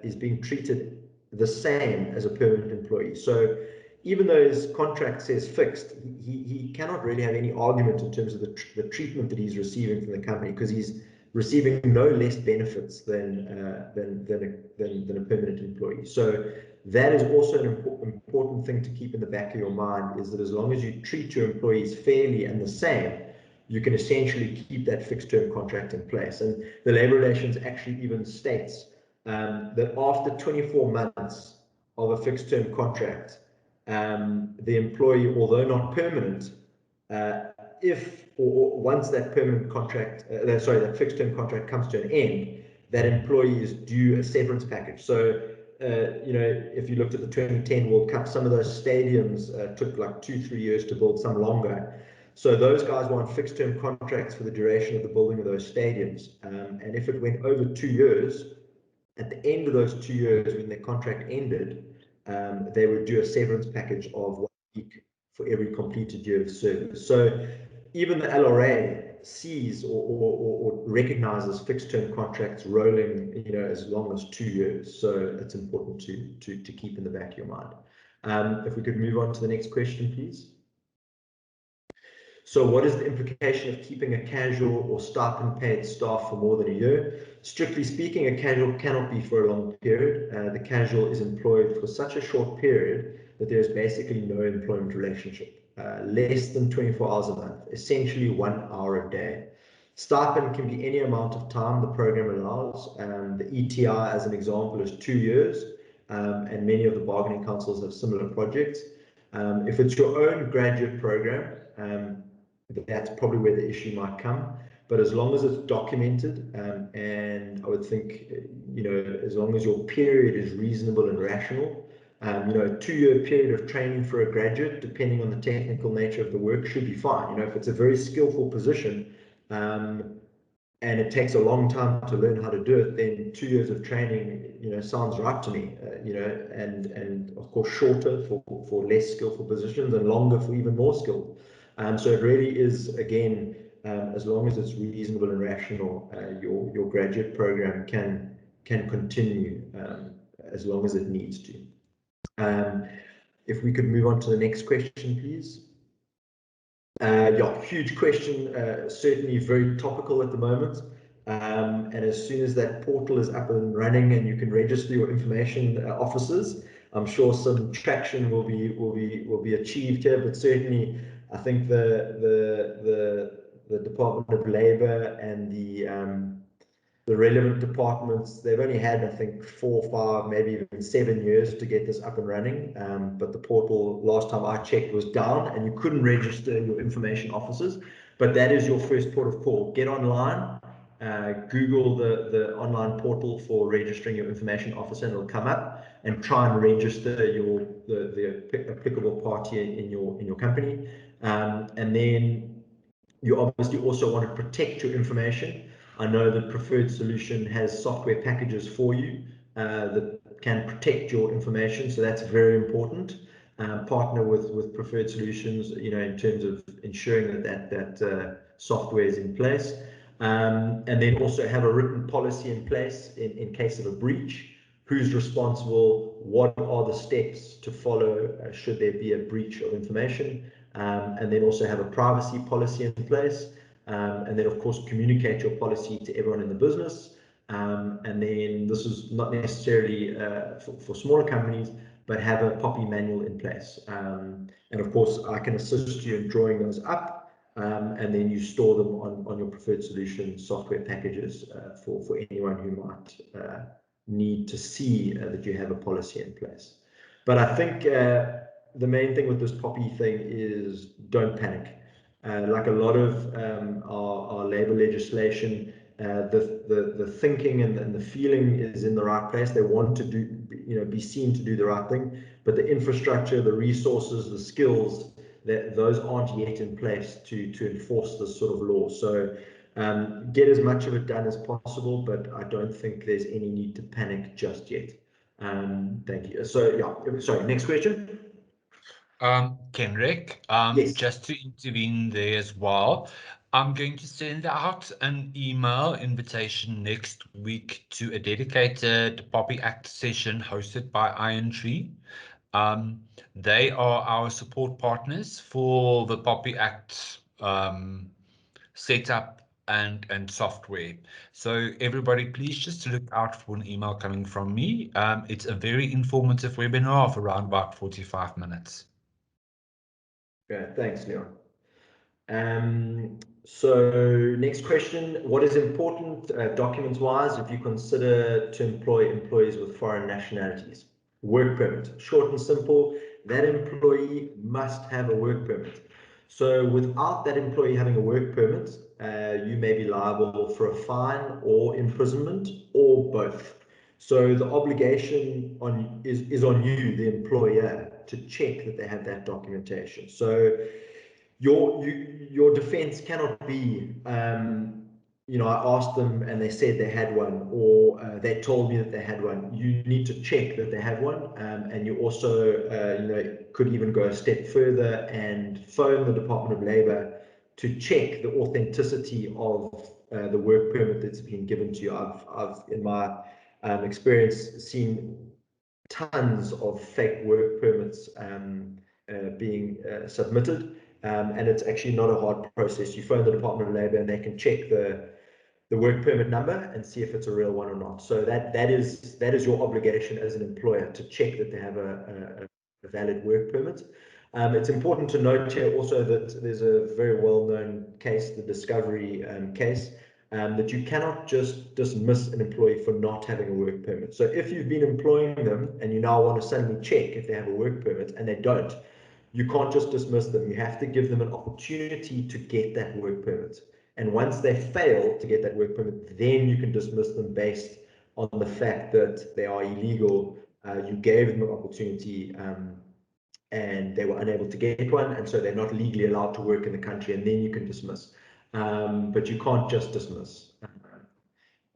is being treated the same as a permanent employee. So even though his contract says fixed, he cannot really have any argument in terms of the treatment that he's receiving from the company, because he's receiving no less benefits than a permanent employee. So that is also an important thing to keep in the back of your mind, is that as long as you treat your employees fairly and the same, you can essentially keep that fixed term contract in place. And the Labour Relations actually even states that after 24 months of a fixed term contract, the employee, although not permanent, if or once that permanent contract, that fixed term contract comes to an end, that employee is due a severance package. So, if you looked at the 2010 World Cup, some of those stadiums took like 2-3 years to build, some longer. So those guys were on fixed term contracts for the duration of the building of those stadiums. And if it went over 2 years, at the end of those 2 years, when their contract ended, they would do a severance package of 1 week for every completed year of service. So even the LRA sees or recognizes fixed term contracts rolling, as long as 2 years. So it's important to keep in the back of your mind. If we could move on to the next question, please. So what is the implication of keeping a casual or stipend paid staff for more than a year? Strictly speaking, a casual cannot be for a long period. The casual is employed for such a short period that there's basically no employment relationship. Less than 24 hours a month, essentially 1 hour a day. Stipend can be any amount of time the program allows. The ETI, as an example, is 2 years, and many of the bargaining councils have similar projects. If it's your own graduate program, that's probably where the issue might come. But as long as it's documented, and I would think, as long as your period is reasonable and rational, a 2-year period of training for a graduate, depending on the technical nature of the work, should be fine. If it's a very skillful position, and it takes a long time to learn how to do it, then 2 years of training, sounds right to me. And of course shorter for less skillful positions, and longer for even more skilled. So it really is, again, as long as it's reasonable and rational, your graduate program can continue as long as it needs to. If we could move on to the next question, please. Huge question, certainly very topical at the moment. And as soon as that portal is up and running and you can register your information officers, I'm sure some traction will be achieved here. But certainly, I think the Department of Labour and the relevant departments, they've only had, I think, 4 or 5, maybe even 7 years to get this up and running. But the portal, last time I checked, was down and you couldn't register your information officers. But that is your first port of call. Get online, Google the online portal for registering your information officer, and it'll come up, and try and register the applicable party in your company. And then you obviously also want to protect your information. I know that Preferred Solution has software packages for you that can protect your information, so that's very important. Partner with Preferred Solutions, in terms of ensuring that software is in place, and then also have a written policy in place in case of a breach. Who's responsible? What are the steps to follow should there be a breach of information? And then also have a privacy policy in place. And then, of course, communicate your policy to everyone in the business. And then this is not necessarily for smaller companies, but have a POPI manual in place. And of course, I can assist you in drawing those up. and then you store them on your preferred solution software packages for anyone who might need to see that you have a policy in place. But I think the main thing with this poppy thing is don't panic. Like a lot of our labour legislation, the thinking and the feeling is in the right place. They want to be seen to do the right thing, but the infrastructure, the resources, the skills, those aren't yet in place to enforce this sort of law. So get as much of it done as possible, but I don't think there's any need to panic just yet. Thank you. So yeah, sorry, next question. Kenrick, Yes. just to intervene there as well, I'm going to send out an email invitation next week to a dedicated Poppy Act session hosted by Iron Tree. They are our support partners for the Poppy Act setup and software. So everybody, please just look out for an email coming from me. It's a very informative webinar of around about 45 minutes. Okay, thanks, Leon. So next question, what is important documents-wise if you consider to employ employees with foreign nationalities? Work permit, short and simple, that employee must have a work permit. So without that employee having a work permit, you may be liable for a fine or imprisonment or both. So the obligation is on you, the employer, to check that they have that documentation. So your defense cannot be, I asked them and they said they had one, or they told me that they had one. You need to check that they have one, and you also, could even go a step further and phone the Department of Labour to check the authenticity of the work permit that's been given to you. I've in my experience, seen tons of fake work permits being submitted. And it's actually not a hard process. You phone the Department of Labour and they can check the work permit number and see if it's a real one or not. So that is your obligation as an employer, to check that they have a valid work permit. It's important to note here also that there's a very well-known case, the Discovery case, that you cannot just dismiss an employee for not having a work permit. So if you've been employing them and you now want to suddenly check if they have a work permit and they don't, you can't just dismiss them. You have to give them an opportunity to get that work permit. And once they fail to get that work permit, then you can dismiss them based on the fact that they are illegal. You gave them an opportunity and they were unable to get one, and so they're not legally allowed to work in the country, and then you can dismiss. But you can't just dismiss.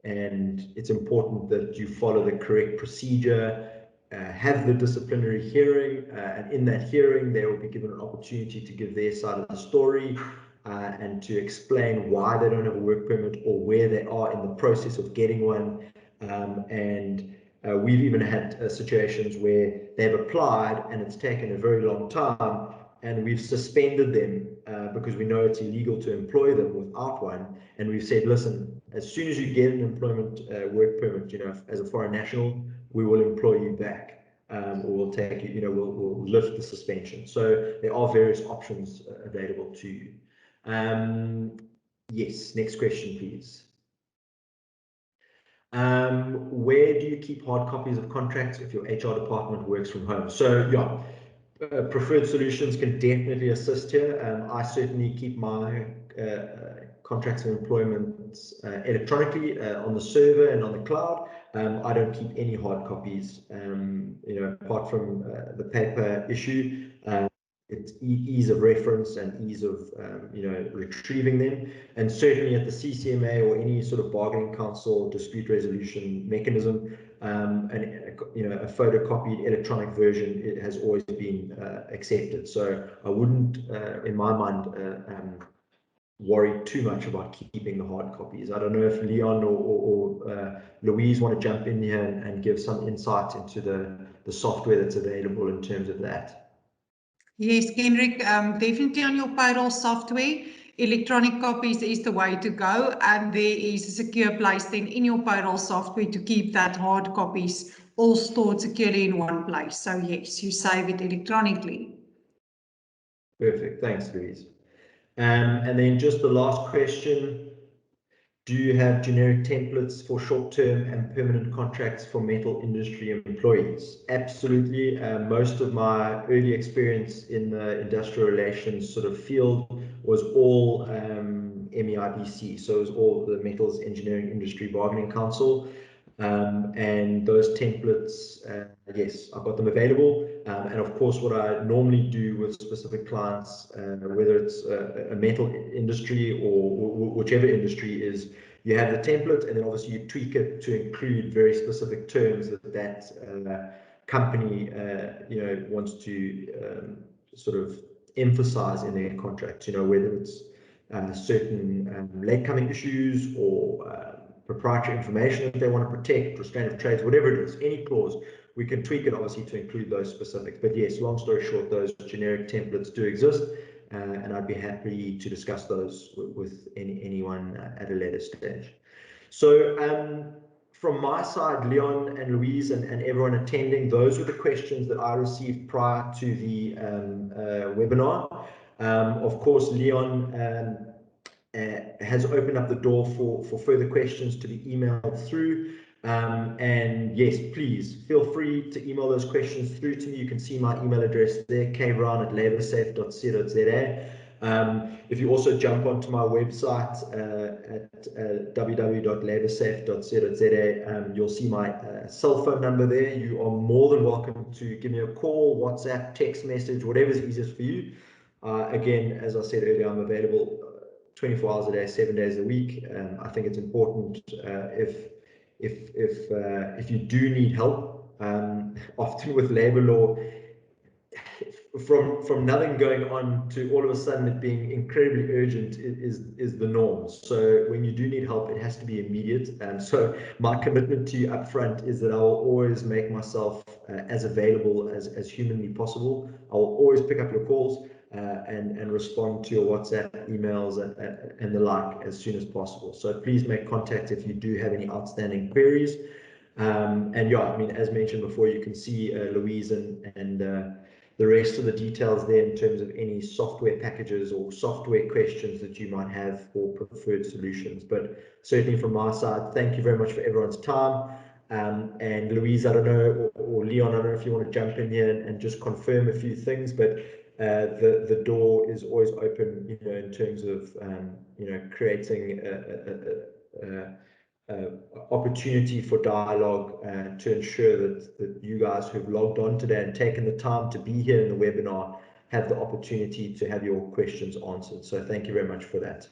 And it's important that you follow the correct procedure, have the disciplinary hearing, and in that hearing they will be given an opportunity to give their side of the story and to explain why they don't have a work permit or where they are in the process of getting one. We've even had situations where they've applied and it's taken a very long time, and we've suspended them because we know it's illegal to employ them without one. And we've said, listen, as soon as you get an employment work permit, as a foreign national, we will employ you back, or we'll take you, we'll lift the suspension. So there are various options available to you. Yes, next question, please. Where do you keep hard copies of contracts if your HR department works from home? So yeah, preferred solutions can definitely assist here. I certainly keep my contracts of employment electronically on the server and on the cloud. I don't keep any hard copies, apart from the paper issue. It's ease of reference and ease of retrieving them, and certainly at the CCMA or any sort of bargaining council dispute resolution mechanism, a photocopied electronic version, it has always been accepted. So I wouldn't, in my mind, worry too much about keeping the hard copies. I don't know if Leon or Louise want to jump in here and give some insight into the software that's available in terms of that. Yes, Kenrick, definitely on your payroll software, electronic copies is the way to go, and there is a secure place then in your payroll software to keep that hard copies all stored securely in one place. So yes, you save it electronically. Perfect, thanks, Louise. And then just the last question, do you have generic templates for short-term and permanent contracts for metal industry employees? Absolutely. Most of my early experience in the industrial relations sort of field was all MEIBC, so it was all the Metals Engineering Industry Bargaining Council. And those templates, yes, I've got them available. And of course, what I normally do with specific clients, whether it's a metal industry or whichever industry, is you have the template, and then obviously you tweak it to include very specific terms that company wants to sort of emphasize in their contract. Whether it's certain late coming issues or proprietary information that they want to protect, restraining trades, whatever it is, any clause, we can tweak it obviously to include those specifics. But yes, long story short, those generic templates do exist, and I'd be happy to discuss those with anyone at a later stage. So from my side, Leon and Louise and everyone attending, those were the questions that I received prior to the webinar. Of course, Leon has opened up the door for further questions to be emailed through. And yes, please feel free to email those questions through to me. You can see my email address there, kbrown@laboursafe.co.za. If you also jump onto my website at www.laboursafe.co.za, you'll see my cell phone number there. You are more than welcome to give me a call, WhatsApp, text message, whatever's easiest for you. Again, as I said earlier, I'm available 24 hours a day, 7 days a week. I think it's important if you do need help, often with labour law, from nothing going on to all of a sudden it being incredibly urgent is the norm. So when you do need help, it has to be immediate. And so my commitment to you up front is that I will always make myself as available as humanly possible. I will always pick up your calls and respond to your WhatsApp, emails, and the like as soon as possible. So please make contact if you do have any outstanding queries. And yeah, I mean, as mentioned before, you can see Louise and the rest of the details there in terms of any software packages or software questions that you might have for preferred solutions. But certainly from my side, thank you very much for everyone's time. And Louise, I don't know, or Leon, I don't know if you want to jump in here and just confirm a few things, but the door is always open, in terms of creating opportunity for dialogue to ensure that you guys who've logged on today and taken the time to be here in the webinar have the opportunity to have your questions answered. So thank you very much for that.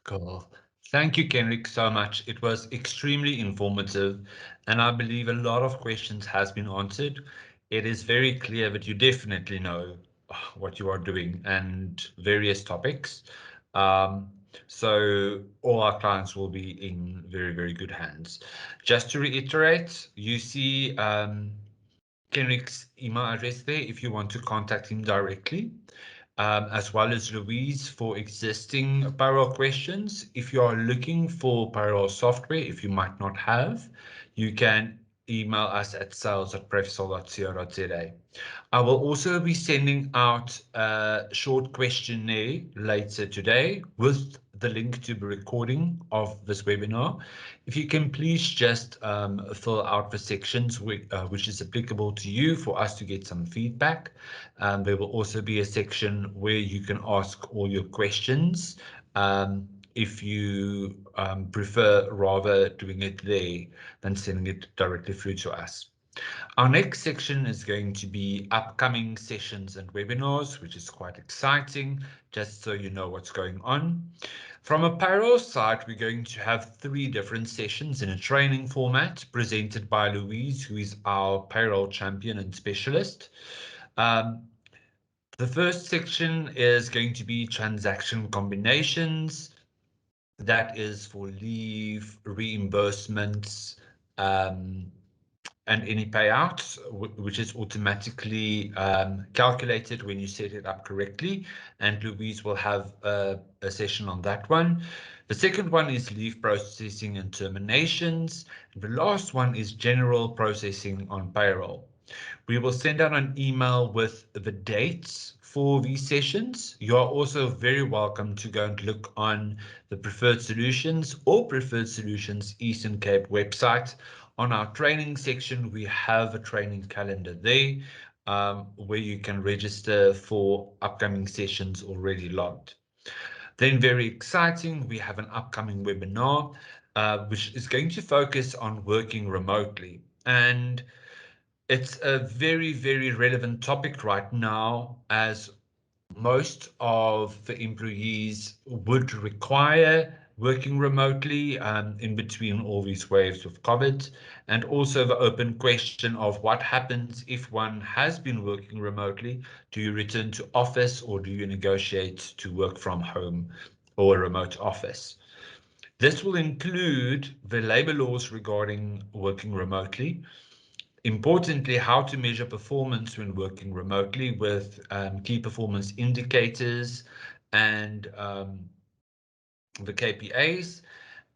Cool. Thank you, Kenrick, so much. It was extremely informative, and I believe a lot of questions has been answered. It is very clear that you definitely know what you are doing and various topics. So all our clients will be in very, very good hands. Just to reiterate, you see Kenrick's email address there if you want to contact him directly. As well as Louise for existing payroll questions. If you are looking for payroll software, if you might not have, you can email us at sales@prefsol.co.za. I will also be sending out a short questionnaire later today with the link to the recording of this webinar. If you can please just fill out the sections which is applicable to you for us to get some feedback. There will also be a section where you can ask all your questions if you prefer rather doing it there than sending it directly through to us. Our next section is going to be upcoming sessions and webinars, which is quite exciting, just so you know what's going on. From a payroll side, we're going to have 3 different sessions in a training format presented by Louise, who is our payroll champion and specialist. The first section is going to be transaction combinations. That is for leave, reimbursements, and any payouts, which is automatically calculated when you set it up correctly. And Louise will have a session on that one. The second one is leave processing and terminations. The last one is general processing on payroll. We will send out an email with the dates for these sessions. You are also very welcome to go and look on the Preferred Solutions or Preferred Solutions Eastern Cape website. On our training section, we have a training calendar there where you can register for upcoming sessions already logged. Then very exciting, we have an upcoming webinar, which is going to focus on working remotely. And it's a very, very relevant topic right now, as most of the employees would require working remotely in between all these waves of COVID, and also the open question of what happens if one has been working remotely. Do you return to office, or do you negotiate to work from home or a remote office? This will include the labor laws regarding working remotely. Importantly, how to measure performance when working remotely with key performance indicators and the KPIs.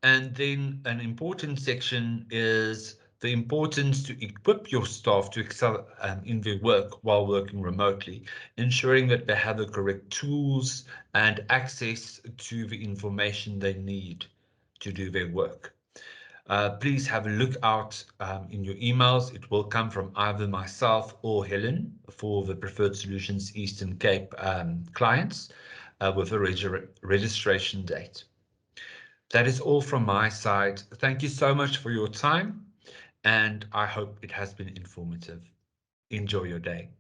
And then an important section is the importance to equip your staff to excel in their work while working remotely, ensuring that they have the correct tools and access to the information they need to do their work. Please have a look out in your emails. It will come from either myself or Helen for the Preferred Solutions Eastern Cape clients with a registration date. That is all from my side. Thank you so much for your time, and I hope it has been informative. Enjoy your day.